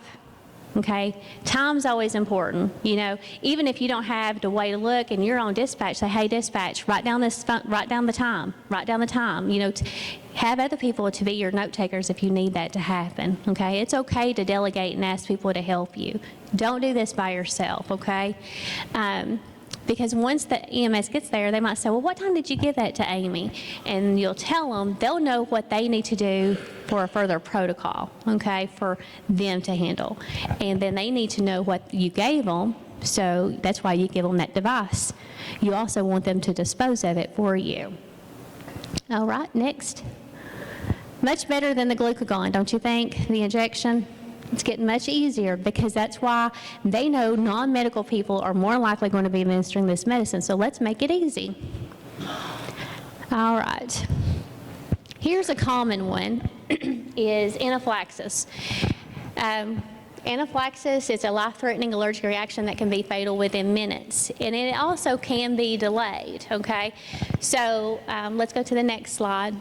Okay, time's always important. You know, even if you don't have the way to look and you're on dispatch, say, hey, dispatch, write down the time. You know, have other people to be your note takers if you need that to happen. Okay, it's okay to delegate and ask people to help you. Don't do this by yourself. Okay. Because once the EMS gets there, they might say, well, what time did you give that to Amy? And you'll tell them, they'll know what they need to do for a further protocol, okay, for them to handle. And then they need to know what you gave them, so that's why you give them that device. You also want them to dispose of it for you. All right, next. Much better than the glucagon, don't you think, the injection? It's getting much easier, because that's why they know non-medical people are more likely going to be administering this medicine. So let's make it easy. All right. Here's a common one, is anaphylaxis. Anaphylaxis is a life-threatening allergic reaction that can be fatal within minutes, and it also can be delayed, okay? So let's go to the next slide.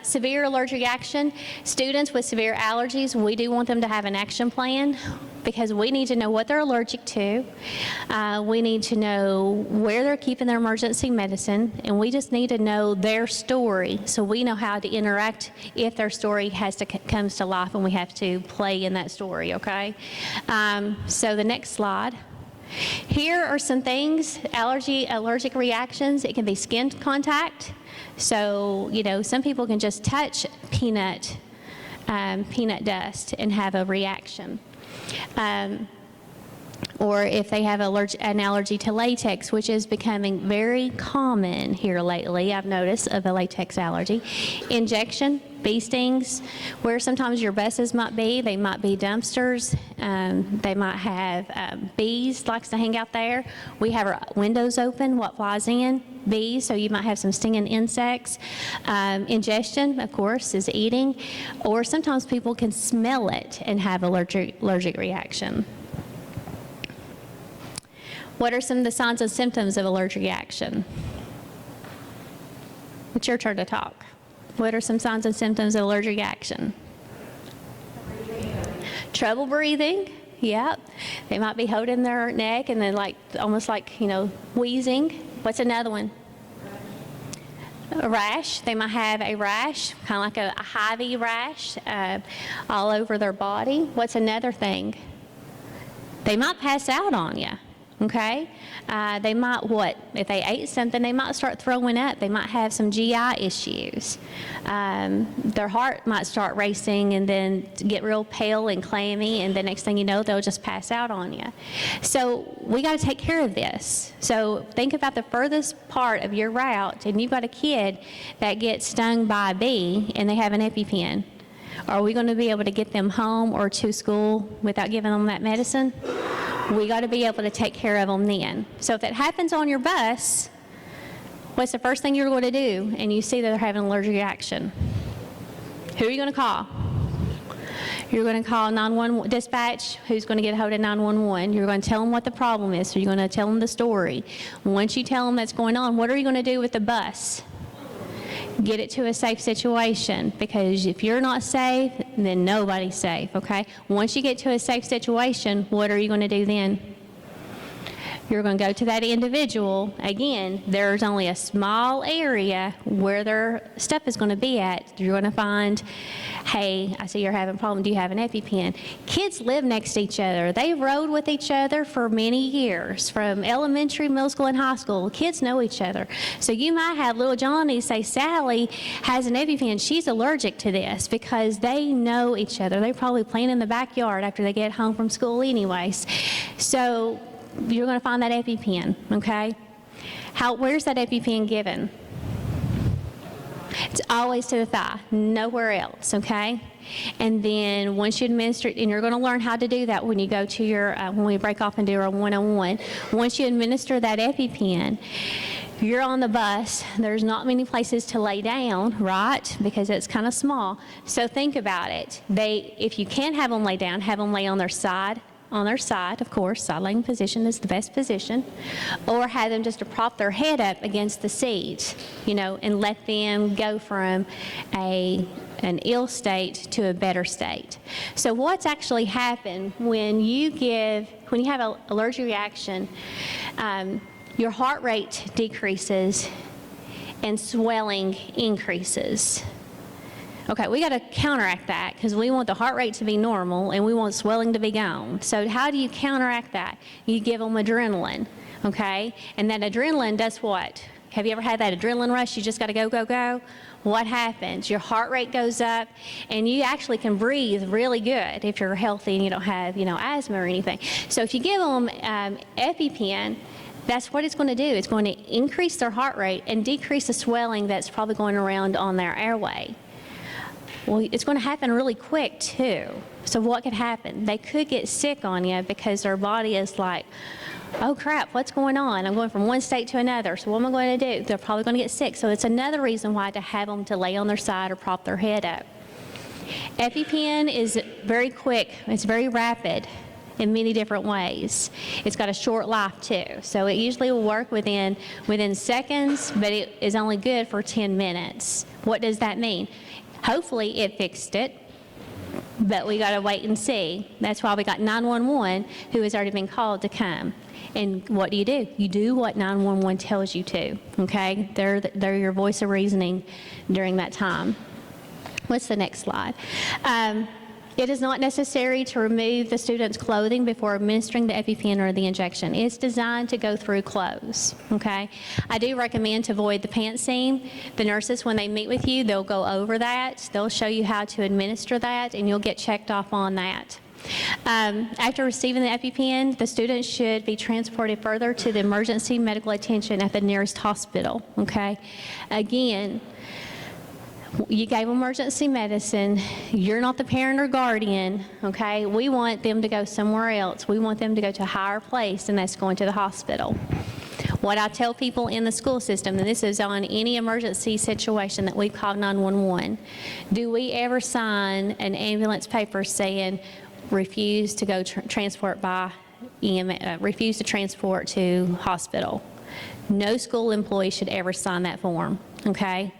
Severe allergic reaction. Students with severe allergies, we do want them to have an action plan, because we need to know what they're allergic to. We need to know where they're keeping their emergency medicine, and we just need to know their story, so we know how to interact if their story comes to life and we have to play in that story, okay? So the next slide. Here are some things, allergic reactions. It can be skin contact. So, you know, some people can just touch peanut dust and have a reaction. or if they have an allergy to latex, which is becoming very common here lately, I've noticed, of a latex allergy. Injection, bee stings, where sometimes your buses might be. They might be dumpsters. They might have bees likes to hang out there. We have our windows open. What flies in? Bees, so you might have some stinging insects. Ingestion, of course, is eating. Or sometimes people can smell it and have allergic reaction. What are some of the signs and symptoms of allergic reaction? It's your turn to talk. What are some signs and symptoms of allergic reaction? Trouble breathing. Yep. They might be holding their neck and then almost like wheezing. What's another one? A rash. They might have a rash, kind of like a hivey rash all over their body. What's another thing? They might pass out on you. Okay? They might, if they ate something, they might start throwing up. They might have some GI issues. Their heart might start racing and then get real pale and clammy, and the next thing you know, they'll just pass out on you. So we got to take care of this. So think about the furthest part of your route, and you've got a kid that gets stung by a bee, and they have an EpiPen. Are we going to be able to get them home or to school without giving them that medicine? We got to be able to take care of them then. So if it happens on your bus, what's the first thing you're going to do and you see that they're having an allergic reaction? Who are you going to call? You're going to call 911 dispatch, who's going to get a hold of 911. You're going to tell them what the problem is, so you're going to tell them the story. Once you tell them that's going on, what are you going to do with the bus? Get it to a safe situation, because if you're not safe, then nobody's safe, okay? Once you get to a safe situation, what are you going to do then? You're going to go to that individual. Again, there's only a small area where their stuff is going to be at. You're going to find, hey, I see you're having a problem. Do you have an EpiPen? Kids live next to each other. They rode with each other for many years, from elementary, middle school, and high school. Kids know each other. So you might have little Johnny say, Sally has an EpiPen. She's allergic to this, because they know each other. They're probably playing in the backyard after they get home from school anyways. So you're going to find that EpiPen, okay? Where's that EpiPen given? It's always to the thigh, nowhere else, okay? And then once you administer it, and you're going to learn how to do that when you go to your, when we break off and do our one-on-one. Once you administer that EpiPen, you're on the bus. There's not many places to lay down, right? Because it's kind of small. So think about it. If you can't have them lay down, have them lay on their side. On their side, of course, side laying position is the best position, or have them just to prop their head up against the seat, and let them go from an ill state to a better state. So what's actually happened when you have an allergic reaction, your heart rate decreases and swelling increases. Okay, we got to counteract that, because we want the heart rate to be normal and we want swelling to be gone. So how do you counteract that? You give them adrenaline, okay? And that adrenaline does what? Have you ever had that adrenaline rush? You just got to go, go, go. What happens? Your heart rate goes up, and you actually can breathe really good if you're healthy and you don't have, asthma or anything. So if you give them EpiPen, that's what it's going to do. It's going to increase their heart rate and decrease the swelling that's probably going around on their airway. Well, it's going to happen really quick, too. So what could happen? They could get sick on you because their body is like, oh, crap, what's going on? I'm going from one state to another, so what am I going to do? They're probably going to get sick. So it's another reason why to have them to lay on their side or prop their head up. EpiPen is very quick. It's very rapid in many different ways. It's got a short life, too. So it usually will work within seconds, but it is only good for 10 minutes. What does that mean? Hopefully it fixed it, but we got to wait and see. That's why we got 911, who has already been called to come. And what do? You do what 911 tells you to, okay? They're your voice of reasoning during that time. What's the next slide? It is not necessary to remove the student's clothing before administering the EpiPen or the injection. It's designed to go through clothes, okay? I do recommend to avoid the pant seam. The nurses, when they meet with you, they'll go over that. They'll show you how to administer that, and you'll get checked off on that. After receiving the EpiPen, the student should be transported further to the emergency medical attention at the nearest hospital, okay? Again, you gave them emergency medicine, you're not the parent or guardian, okay? We want them to go somewhere else. We want them to go to a higher place, and that's going to the hospital. What I tell people in the school system, and this is on any emergency situation that we've called 911, do we ever sign an ambulance paper saying refuse to go transport by EMS, refuse to transport to hospital? No school employee should ever sign that form, okay?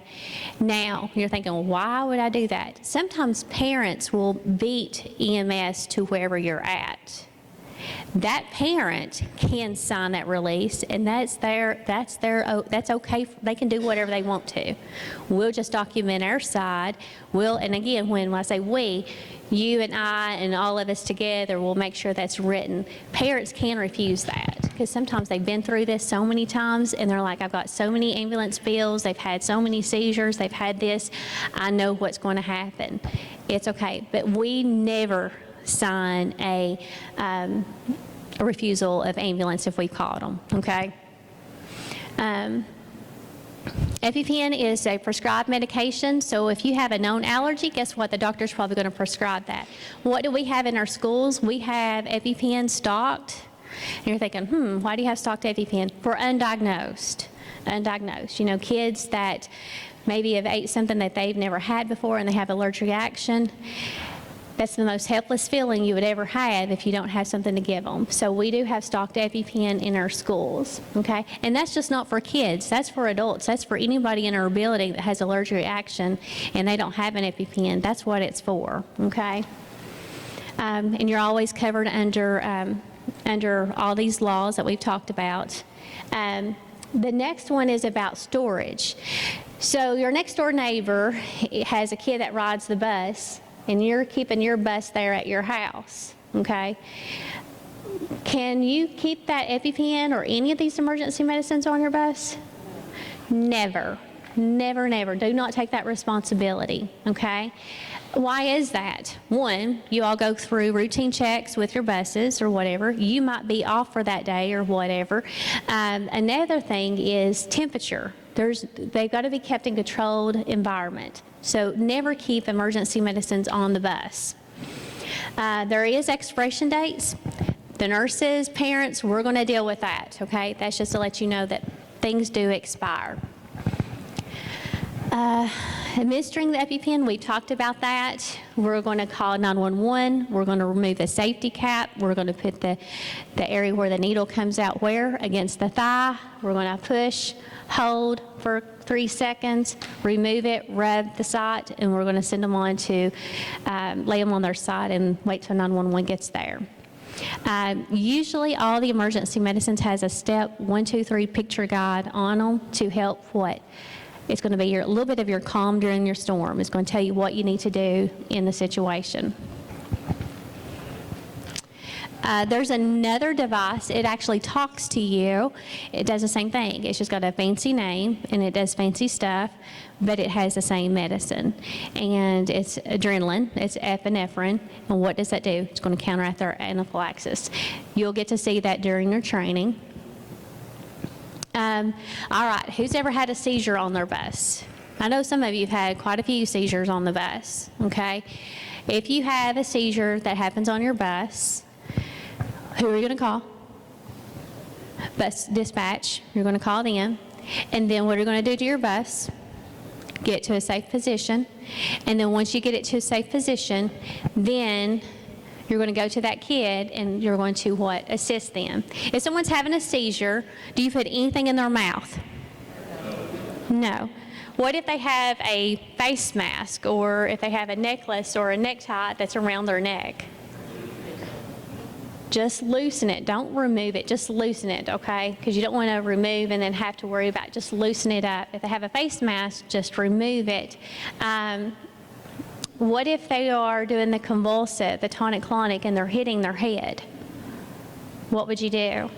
Now, you're thinking, well, why would I do that? Sometimes parents will beat EMS to wherever you're at. That parent can sign that release, and that's okay. They can do whatever they want to. We'll just document our side. And again, when I say we, you and I and all of us together will make sure that's written. Parents can refuse that because sometimes they've been through this so many times and they're like, I've got so many ambulance bills, they've had so many seizures, they've had this, I know what's going to happen. It's okay, but we never sign a refusal of ambulance if we called them, okay? EpiPen is a prescribed medication, so if you have a known allergy, guess what? The doctor's probably going to prescribe that. What do we have in our schools? We have EpiPen stocked. And you're thinking, why do you have stocked EpiPen? For undiagnosed. You know, kids that maybe have ate something that they've never had before and they have allergic reaction. That's the most helpless feeling you would ever have if you don't have something to give them. So we do have stocked EpiPen in our schools, okay? And that's just not for kids, that's for adults. That's for anybody in our building that has allergic reaction and they don't have an EpiPen. That's what it's for, okay? And you're always covered under all these laws that we've talked about. The next one is about storage. So your next door neighbor has a kid that rides the bus, and you're keeping your bus there at your house, okay? Can you keep that EpiPen or any of these emergency medicines on your bus? Never, never, never. Do not take that responsibility, okay? Why is that? One, you all go through routine checks with your buses or whatever. You might be off for that day or whatever. Another thing is temperature. They've got to be kept in a controlled environment. So never keep emergency medicines on the bus. There is expiration dates. The nurses, parents, we're going to deal with that, okay? That's just to let you know that things do expire. Administering the EpiPen, we talked about that. We're going to call 911. We're going to remove the safety cap. We're going to put the area where the needle comes out where? Against the thigh. We're going to push, hold for 3 seconds, remove it, rub the site, and we're going to send them on to lay them on their side and wait till 911 gets there. Usually all the emergency medicines has a step 1, 2, 3 picture guide on them to help what? It's going to be a little bit of your calm during your storm. It's going to tell you what you need to do in the situation. There's another device. It actually talks to you. It does the same thing. It's just got a fancy name, and it does fancy stuff, but it has the same medicine. And it's adrenaline. It's epinephrine. And what does that do? It's going to counteract their anaphylaxis. You'll get to see that during your training. All right, who's ever had a seizure on their bus? I know some of you have had quite a few seizures on the bus, okay? If you have a seizure that happens on your bus, who are you going to call? Bus dispatch. You're going to call them. And then what are you going to do to your bus? Get to a safe position. And then once you get it to a safe position, then you're going to go to that kid and you're going to what? Assist them. If someone's having a seizure, do you put anything in their mouth? No. What if they have a face mask, or if they have a necklace or a necktie that's around their neck? Just loosen it. Don't remove it. Just loosen it, okay? Because you don't want to remove and then have to worry about it. Just loosen it up. If they have a face mask, just remove it. What if they are doing the convulsive, the tonic-clonic, and they're hitting their head? What would you do?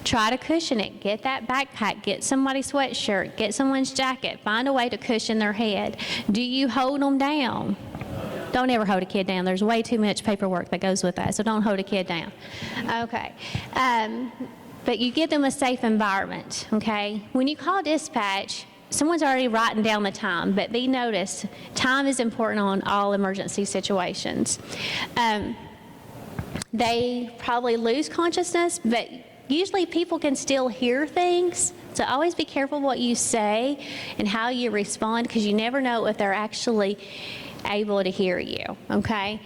Try to cushion it. Get that backpack. Get somebody's sweatshirt. Get someone's jacket. Find a way to cushion their head. Do you hold them down? Don't ever hold a kid down. There's way too much paperwork that goes with that, so don't hold a kid down. Okay. But you give them a safe environment, okay? When you call dispatch, someone's already writing down the time, but be noticed, time is important on all emergency situations. They probably lose consciousness, but usually people can still hear things. So always be careful what you say and how you respond, because you never know if they're actually able to hear you, okay?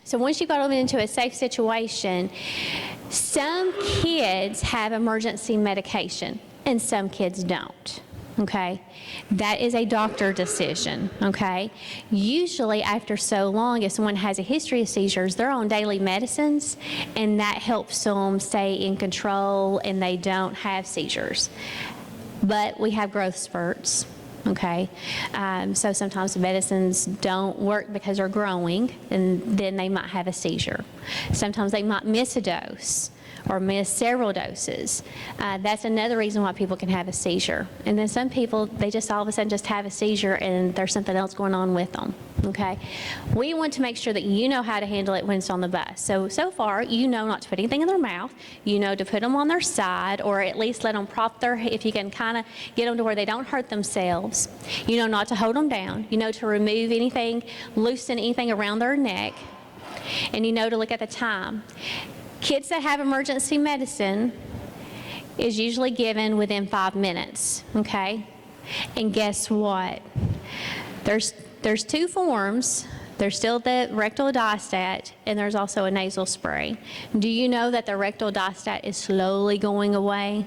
So once you got them into a safe situation, some kids have emergency medication and some kids don't, okay? That is a doctor decision, okay? Usually after so long, if someone has a history of seizures, they're on daily medicines, and that helps them stay in control and they don't have seizures. But we have growth spurts. Okay, so sometimes the medicines don't work because they're growing, and then they might have a seizure. Sometimes they might miss a dose or miss several doses. That's another reason why people can have a seizure. And then some people, they just all of a sudden just have a seizure and there's something else going on with them, okay? We want to make sure that you know how to handle it when it's on the bus. So far, you know not to put anything in their mouth, you know to put them on their side, or at least let them prop their, if you can kind of get them to where they don't hurt themselves. You know not to hold them down. You know to remove anything, loosen anything around their neck, and you know to look at the time. Kids that have emergency medicine is usually given within 5 minutes, okay? And guess what? There's two forms. There's still the rectal diastat, and there's also a nasal spray. Do you know that the rectal diastat is slowly going away?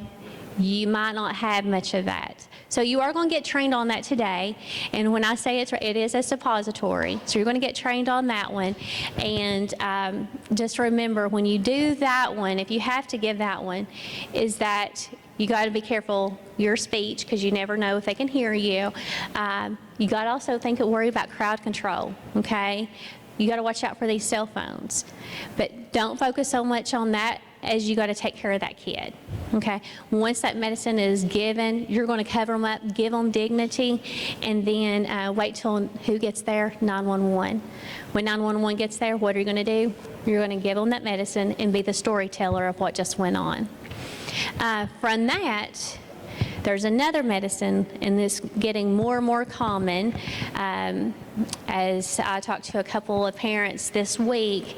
You might not have much of that. So you are going to get trained on that today. And when I say it is a suppository, so you're going to get trained on that one. And just remember, when you do that one, if you have to give that one, is that you got to be careful your speech, because you never know if they can hear you. You got to also worry about crowd control, okay? You got to watch out for these cell phones. But don't focus so much on that, as you got to take care of that kid, okay? Once that medicine is given, you're going to cover them up, give them dignity, and then wait till who gets there? 911. When 911 gets there, what are you going to do? You're going to give them that medicine and be the storyteller of what just went on. From that, there's another medicine, and this getting more and more common. As I talked to a couple of parents this week,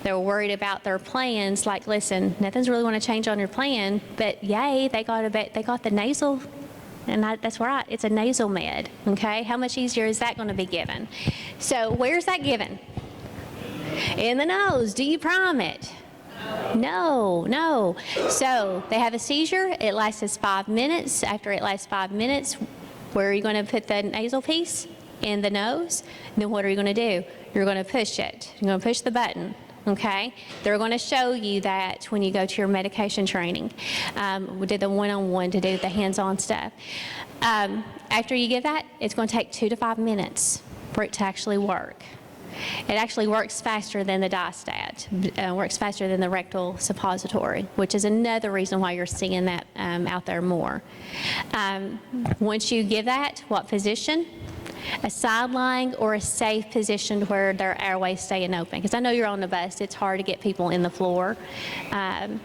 they were worried about their plans. Like, listen, nothing's really going to change on your plan, but yay, they got the nasal, and that's right, it's a nasal med. Okay, how much easier is that going to be given? So where's that given? In the nose. Do you prime it? No. So they have a seizure. It lasts 5 minutes. After it lasts 5 minutes, where are you going to put the nasal piece? In the nose. And then what are you going to do? You're going to push it. You're going to push the button. Okay? They're going to show you that when you go to your medication training. We did the one-on-one to do the hands-on stuff. After you give that, it's going to take 2 to 5 minutes for it to actually work. It actually works faster than the diastat, works faster than the rectal suppository, which is another reason why you're seeing that out there more. Once you give that, what position? A side-lying or a safe position where their airways staying open. Because I know you're on the bus, it's hard to get people in the floor. And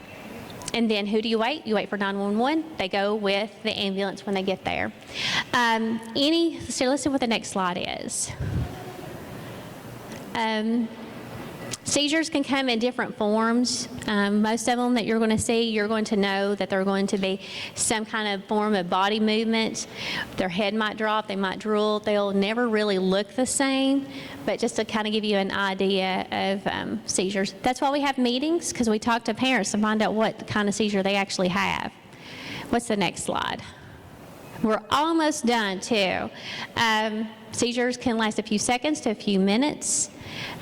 then who do you wait? You wait for 911. They go with the ambulance when they get there. So let's see what the next slide is. Seizures can come in different forms. Most of them that you're going to see, you're going to know that they're going to be some kind of form of body movement. Their head might drop, they might drool. They'll never really look the same, but just to kind of give you an idea of seizures. That's why we have meetings, because we talk to parents to find out what kind of seizure they actually have. What's the next slide? We're almost done too. Seizures can last a few seconds to a few minutes.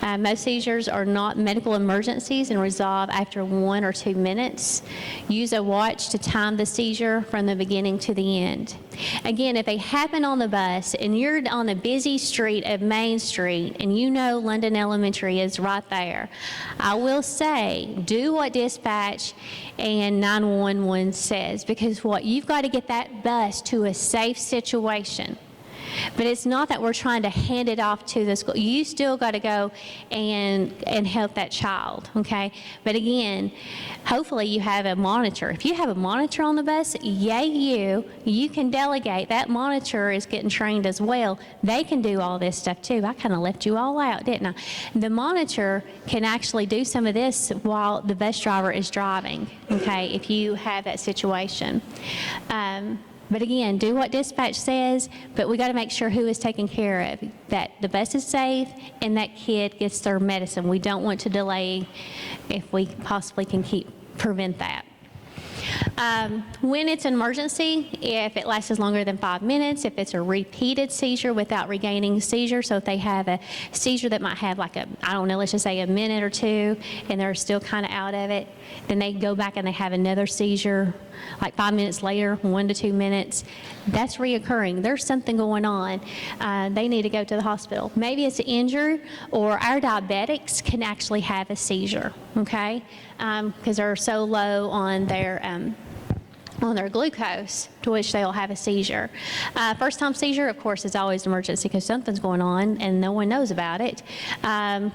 Most seizures are not medical emergencies and resolve after 1 or 2 minutes. Use a watch to time the seizure from the beginning to the end. Again, if they happen on the bus and you're on a busy street of Main Street and you know London Elementary is right there, I will say do what dispatch and 911 says, because you've got to get that bus to a safe situation. But it's not that we're trying to hand it off to the school. You still got to go and help that child, okay? But again, hopefully you have a monitor. If you have a monitor on the bus, yay you can delegate. That monitor is getting trained as well. They can do all this stuff too. I kind of left you all out, didn't I? The monitor can actually do some of this while the bus driver is driving, okay, if you have that situation. But again, do what dispatch says, but we got to make sure who is taken care of, that the bus is safe and that kid gets their medicine. We don't want to delay if we possibly can prevent that. When it's an emergency, if it lasts longer than 5 minutes, if it's a repeated seizure without regaining seizure, so if they have a seizure that might have like let's just say a minute or two, and they're still kind of out of it, then they go back and they have another seizure, like 5 minutes later, 1 to 2 minutes, that's reoccurring. There's something going on. They need to go to the hospital. Maybe it's an injury, or our diabetics can actually have a seizure, okay? Because they're so low on their glucose, to which they'll have a seizure. First-time seizure, of course, is always an emergency because something's going on and no one knows about it.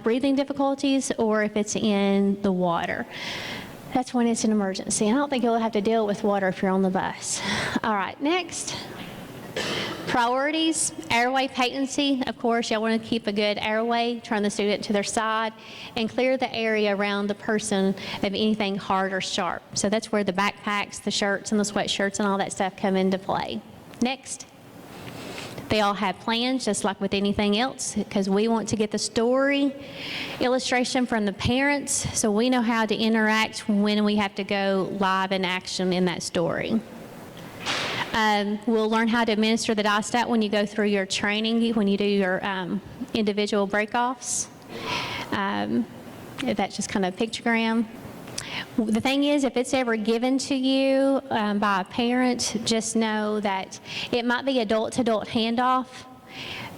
Breathing difficulties, or if it's in the water. That's when it's an emergency. I don't think you'll have to deal with water if you're on the bus. All right, next. Priorities, airway patency. Of course, y'all want to keep a good airway, turn the student to their side, and clear the area around the person of anything hard or sharp. So that's where the backpacks, the shirts, and the sweatshirts and all that stuff come into play. Next. They all have plans, just like with anything else, because we want to get the story illustration from the parents, so we know how to interact when we have to go live in action in that story. We'll learn how to administer the diastat when you go through your training, when you do your individual break-offs. That's just kind of a pictogram. The thing is, if it's ever given to you by a parent, just know that it might be adult-to-adult handoff,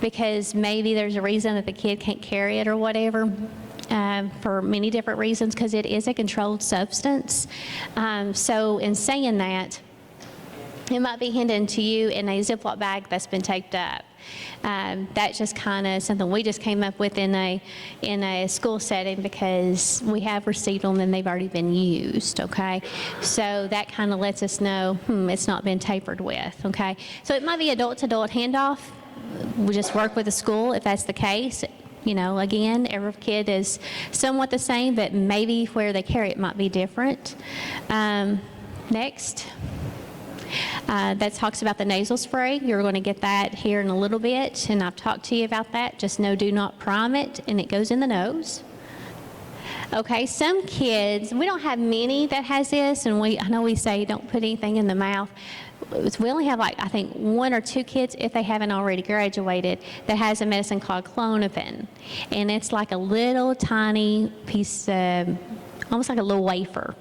because maybe there's a reason that the kid can't carry it or whatever. For many different reasons, because it is a controlled substance. So in saying that, it might be handed to you in a Ziploc bag that's been taped up. That's just kind of something we just came up with in a school setting, because we have received them and they've already been used, okay? So that kind of lets us know, it's not been tapered with, okay? So it might be adult-to-adult handoff. We just work with the school if that's the case. You know, again, every kid is somewhat the same, but maybe where they carry it might be different. Next. That talks about the nasal spray. You're going to get that here in a little bit, and I've talked to you about that. Just know, do not prime it, and it goes in the nose. Okay, some kids, we don't have many that has this, and I know we say don't put anything in the mouth. We only have, like, I think 1 or 2 kids, if they haven't already graduated, that has a medicine called Clonopin. And it's like a little tiny piece of, almost like a little wafer.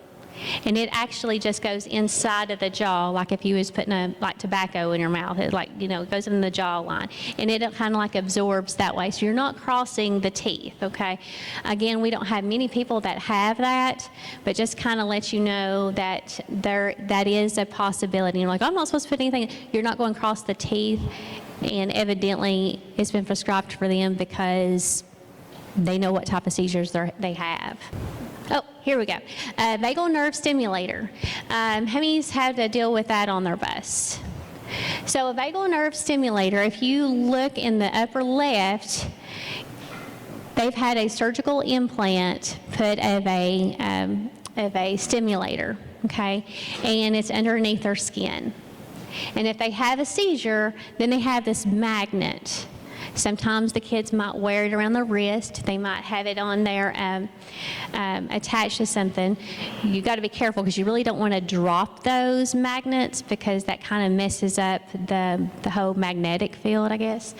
And it actually just goes inside of the jaw, like if you was putting like tobacco in your mouth. It it goes in the jawline, and it kind of like absorbs that way. So you're not crossing the teeth, okay? Again, we don't have many people that have that, but just kind of let you know that that is a possibility. You're like, I'm not supposed to put anything. You're not going across the teeth, and evidently it's been prescribed for them because they know what type of seizures they have. Oh, here we go. Vagal nerve stimulator. How many's had to deal with that on their bus? So a vagal nerve stimulator, if you look in the upper left, they've had a surgical implant put of a stimulator, okay? And it's underneath their skin. And if they have a seizure, then they have this magnet. Sometimes the kids might wear it around their wrist. They might have it on there attached to something. You got to be careful, because you really don't want to drop those magnets, because that kind of messes up the whole magnetic field, I guess.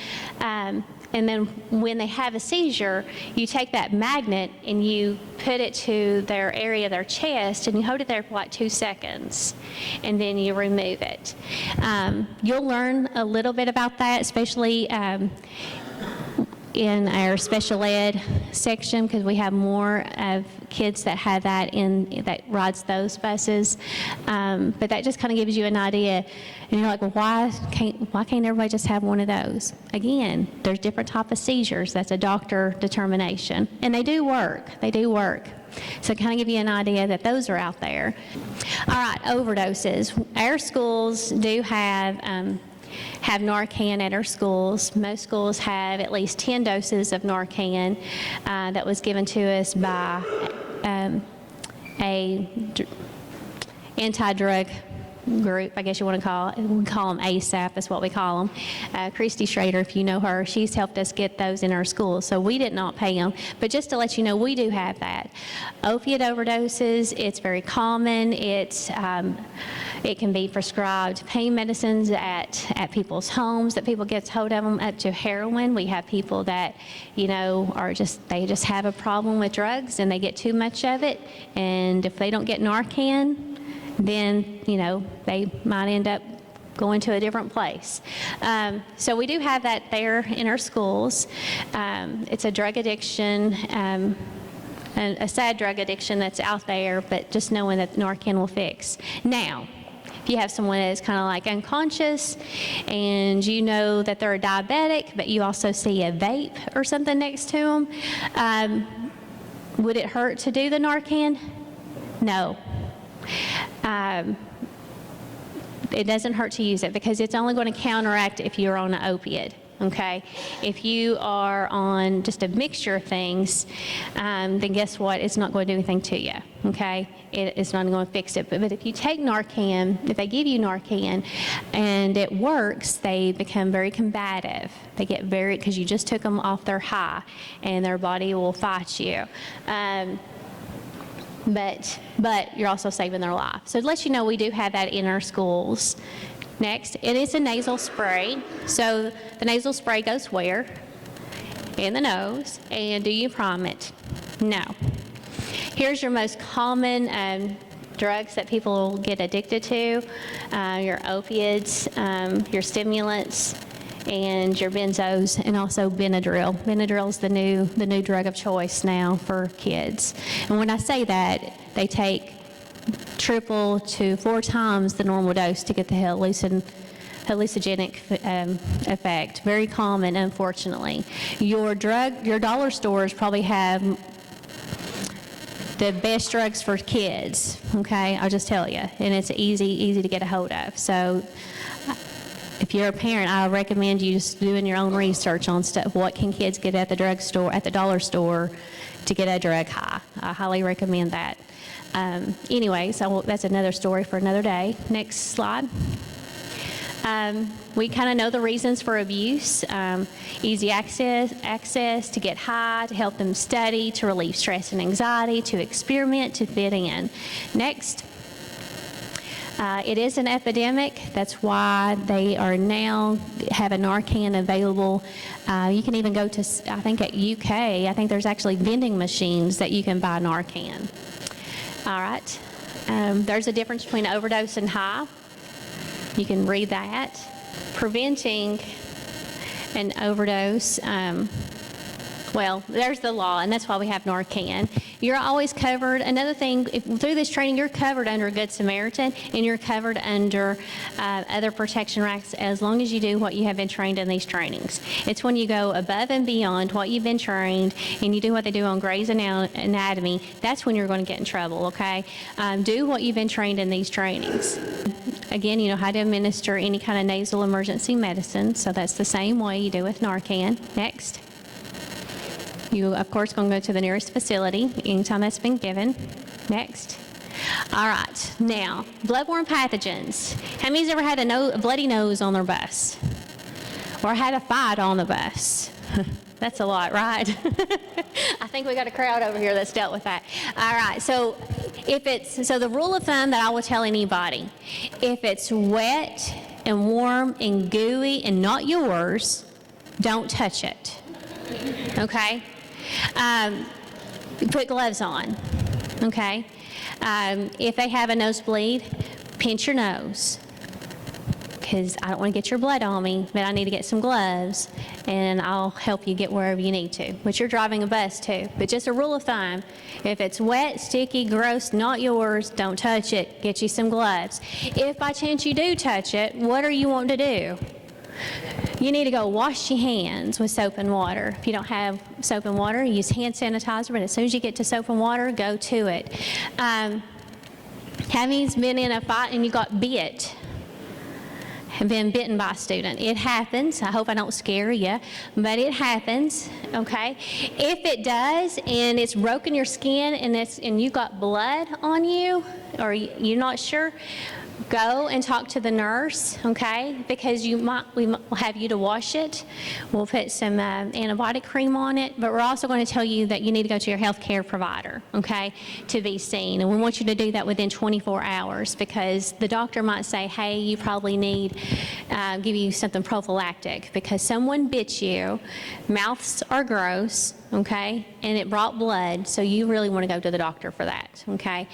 And then when they have a seizure, you take that magnet and you put it to their area of their chest, and you hold it there for like 2 seconds, and then you remove it. You'll learn a little bit about that, especially in our special ed section because we have more of kids that have that that rides those buses. But that just kind of gives you an idea. And you're like, well, why can't everybody just have one of those? Again, there's different type of seizures. That's a doctor determination. And they do work. They do work. So kind of give you an idea that those are out there. All right, overdoses. Our schools do have Narcan at our schools. Most schools have at least 10 doses of Narcan that was given to us by a anti-drug group, I guess you want to call it. We call them ASAP, is what we call them. Christy Schrader, if you know her, she's helped us get those in our schools. So we did not pay them. But just to let you know, we do have that. Opiate overdoses, it's very common. It can be prescribed pain medicines at people's homes that people get hold of them, up to heroin. We have people that, they just have a problem with drugs and they get too much of it. And if they don't get Narcan, then, they might end up going to a different place. So we do have that there in our schools. It's a drug addiction, a sad drug addiction that's out there, but just knowing that Narcan will fix. Now, if you have someone that is kind of like unconscious and you know that they're a diabetic, but you also see a vape or something next to them, would it hurt to do the Narcan? No. It doesn't hurt to use it because it's only going to counteract if you're on an opiate, okay? If you are on just a mixture of things, then guess what? It's not going to do anything to you, okay? It's not going to fix it. But if you take Narcan, if they give you Narcan and it works, they become very combative. They get because you just took them off their high and their body will fight you. But you're also saving their life. So to let you know, we do have that in our schools. Next, it is a nasal spray. So the nasal spray goes where? In the nose. And do you prime it? No. Here's your most common drugs that people get addicted to. Your opiates, your stimulants, and your benzos, and also Benadryl. Benadryl is the new drug of choice now for kids. And when I say that, they take triple to 4 times the normal dose to get the hallucinogenic effect. Very common, unfortunately. Your dollar stores probably have the best drugs for kids, okay? I'll just tell you. And it's easy to get a hold of. So if you're a parent, I recommend you just doing your own research on stuff. What can kids get at the drugstore, at the dollar store, to get a drug high? I highly recommend that. Anyway, so that's another story for another day. Next slide. We kind of know the reasons for abuse. Easy access to get high, to help them study, to relieve stress and anxiety, to experiment, to fit in. Next. It is an epidemic. That's why they are now have a Narcan available. You can even go to, I think at UK, I think there's actually vending machines that you can buy Narcan. All right. There's a difference between overdose and high. You can read that. Preventing an overdose. Well, there's the law, and that's why we have Narcan. You're always covered. Another thing, through this training, you're covered under Good Samaritan, and you're covered under other protection acts as long as you do what you have been trained in these trainings. It's when you go above and beyond what you've been trained, and you do what they do on Grey's Anatomy, that's when you're going to get in trouble, okay? Do what you've been trained in these trainings. Again, you know how to administer any kind of nasal emergency medicine, so that's the same way you do with Narcan. Next. You, of course, going to go to the nearest facility anytime that's been given. Next. All right. Now, bloodborne pathogens. How many's ever had a bloody nose on their bus? Or had a fight on the bus? That's a lot, right? I think we got a crowd over here that's dealt with that. All right. So the rule of thumb that I will tell anybody, if it's wet and warm and gooey and not yours, don't touch it. Okay? Put gloves on, okay? If they have a nosebleed, pinch your nose. because I don't want to get your blood on me, but I need to get some gloves, and I'll help you get wherever you need to. But you're driving a bus too. But just a rule of thumb, if it's wet, sticky, gross, not yours, don't touch it. Get you some gloves. If by chance you do touch it, what are you wanting to do? You need to go wash your hands with soap and water. If you don't have soap and water, use hand sanitizer, but as soon as you get to soap and water, go to it. Have you been in a fight and you got bit? Have been bitten by a student? It happens. I hope I don't scare you, but it happens, okay? If it does and it's broken your skin and you got blood on you, or you're not sure, go and talk to the nurse, okay? Because we will have you to wash it. We'll put some antibiotic cream on it, but we're also going to tell you that you need to go to your health care provider, okay, to be seen. And we want you to do that within 24 hours because the doctor might say, hey, you probably need, give you something prophylactic because someone bit you, mouths are gross, okay, and it brought blood, so you really want to go to the doctor for that, okay?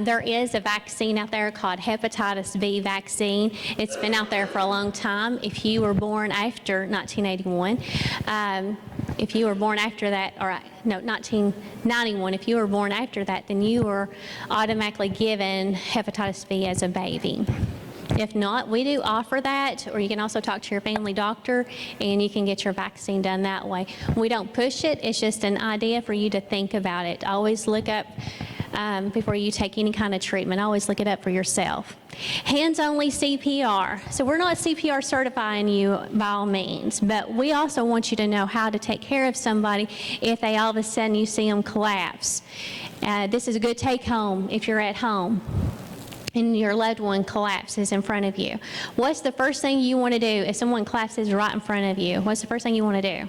There is a vaccine out there called hepatitis B vaccine. It's been out there for a long time. If you were born after 1981, if you were born after that, or no, 1991, if you were born after that, then you were automatically given hepatitis B as a baby. If not, we do offer that, or you can also talk to your family doctor and you can get your vaccine done that way. We don't push it, it's just an idea for you to think about it. Always look up, before you take any kind of treatment, always look it up for yourself. Hands-only CPR. So we're not CPR certifying you by all means, but we also want you to know how to take care of somebody if they all of a sudden you see them collapse. This is a good take home if you're at home and your loved one collapses in front of you. What's the first thing you want to do if someone collapses right in front of you? What's the first thing you want to do?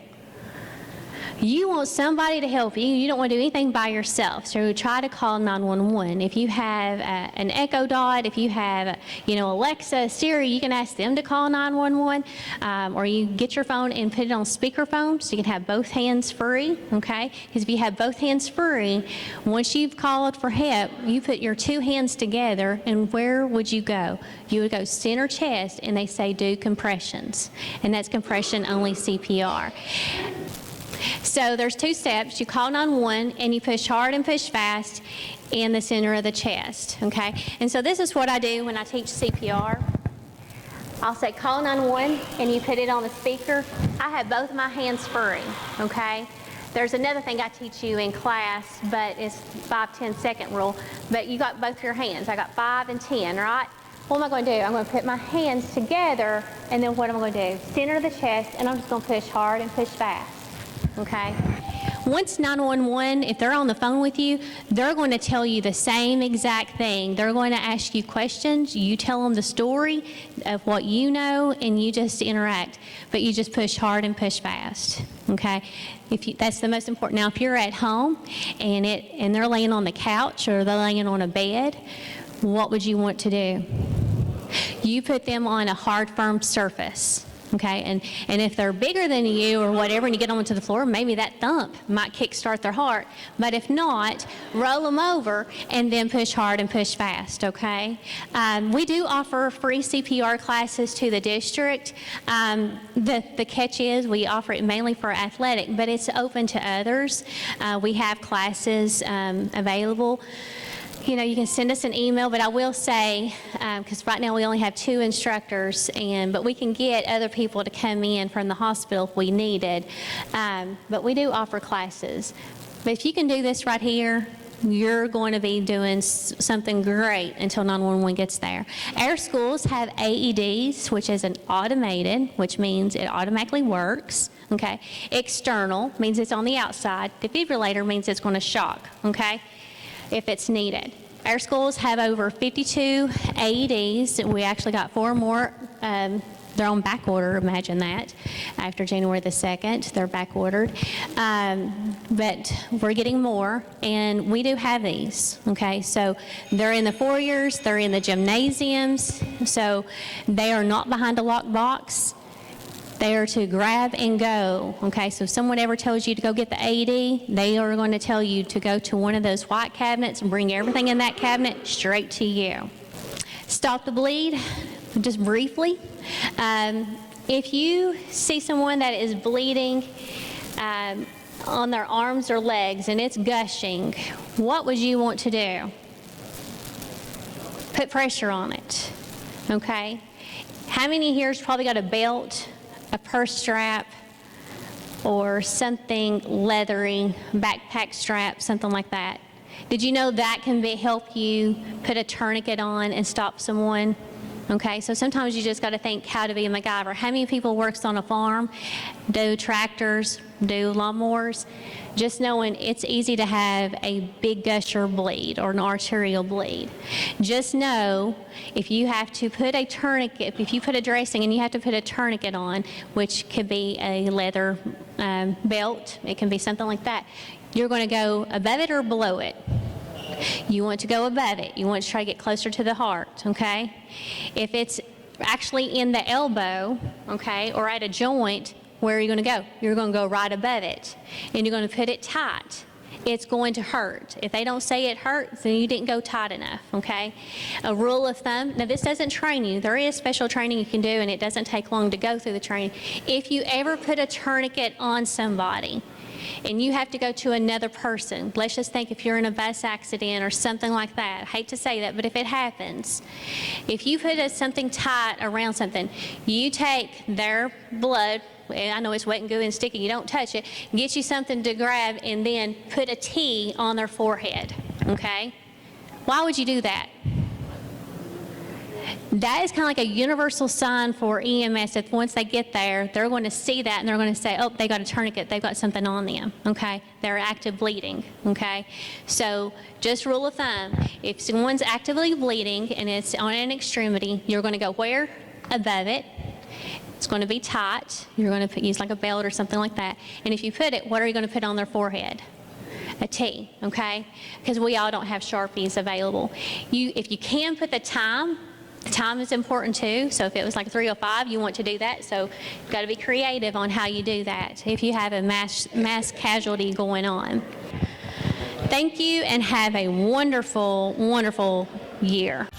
You want somebody to help you. You don't want to do anything by yourself. So try to call 911. If you have an Echo Dot, if you have, Alexa, Siri, you can ask them to call 911, or you get your phone and put it on speakerphone so you can have both hands free, okay? Because if you have both hands free, once you've called for help, you put your two hands together, and where would you go? You would go center chest, and they say do compressions, and that's compression only CPR. So there's two steps. You call 911 and you push hard and push fast in the center of the chest, okay? And so this is what I do when I teach CPR. I'll say call 911 and you put it on the speaker. I have both of my hands free, okay? There's another thing I teach you in class, but it's 5-10 second rule, but you got both your hands. I got 5 and 10, right? What am I going to do? I'm going to put my hands together, and then what am I going to do? Center of the chest, and I'm just going to push hard and push fast. Okay? Once 911, if they're on the phone with you, they're going to tell you the same exact thing. They're going to ask you questions. You tell them the story of what you know, and you just interact. But you just push hard and push fast. Okay? That's the most important. Now, if you're at home and they're laying on the couch or they're laying on a bed, what would you want to do? You put them on a hard, firm surface. Okay, and if they're bigger than you or whatever and you get them onto the floor, maybe that thump might kickstart their heart. But if not, roll them over and then push hard and push fast, okay? We do offer free CPR classes to the district. The catch is we offer it mainly for athletic, but it's open to others. We have classes available. You can send us an email, but I will say, because right now we only have 2 instructors, but we can get other people to come in from the hospital if we needed. But we do offer classes. But if you can do this right here, you're going to be doing something great until 911 gets there. Our schools have AEDs, which is an automated, which means it automatically works. Okay. External means it's on the outside. Defibrillator means it's going to shock. Okay. If it's needed. Our schools have over 52 AEDs. We actually got 4 more. They're on back order, imagine that. After January the 2nd, they're back ordered. But we're getting more, and we do have these, okay? So they're in the foyers, they're in the gymnasiums, so they are not behind a locked box. They are to grab and go, okay? So if someone ever tells you to go get the AED, they are going to tell you to go to one of those white cabinets and bring everything in that cabinet straight to you. Stop the bleed. just briefly. If you see someone that is bleeding on their arms or legs and it's gushing, what would you want to do? Put pressure on it, okay? How many here's probably got a belt, a purse strap, or something leathery, backpack strap, something like that? Did you know that can help you put a tourniquet on and stop someone? Okay, so sometimes you just got to think how to be a MacGyver. How many people works on a farm, do tractors, do lawnmowers? Just knowing it's easy to have a big gusher bleed or an arterial bleed. Just know if you have to put a tourniquet, if you put a dressing and you have to put a tourniquet on, which could be a leather belt, it can be something like that, you're going to go above it or below it. You want to go above it. You want to try to get closer to the heart, okay? If it's actually in the elbow, okay, or at a joint, where are you going to go? You're going to go right above it, and you're going to put it tight. It's going to hurt. If they don't say it hurts, then you didn't go tight enough, okay? A rule of thumb, now this doesn't train you. There is special training you can do, and it doesn't take long to go through the training. If you ever put a tourniquet on somebody, and you have to go to another person, let's just think if you're in a bus accident or something like that. I hate to say that, but if it happens, if you put something tight around something, you take their blood, I know it's wet and gooey and sticky, you don't touch it, get you something to grab and then put a T on their forehead, okay? Why would you do that? That is kind of like a universal sign for EMS that once they get there, they're going to see that and they're going to say, oh, they got a tourniquet, they've got something on them, okay? They're active bleeding, okay? So just rule of thumb, if someone's actively bleeding and it's on an extremity, you're going to go where? Above it. It's going to be tight. You're going to use like a belt or something like that. And if you put it, what are you going to put on their forehead? A T, okay? Because we all don't have Sharpies available. If you can put the time is important too. So if it was like 3:05, you want to do that. So you've got to be creative on how you do that if you have a mass casualty going on. Thank you and have a wonderful, wonderful year.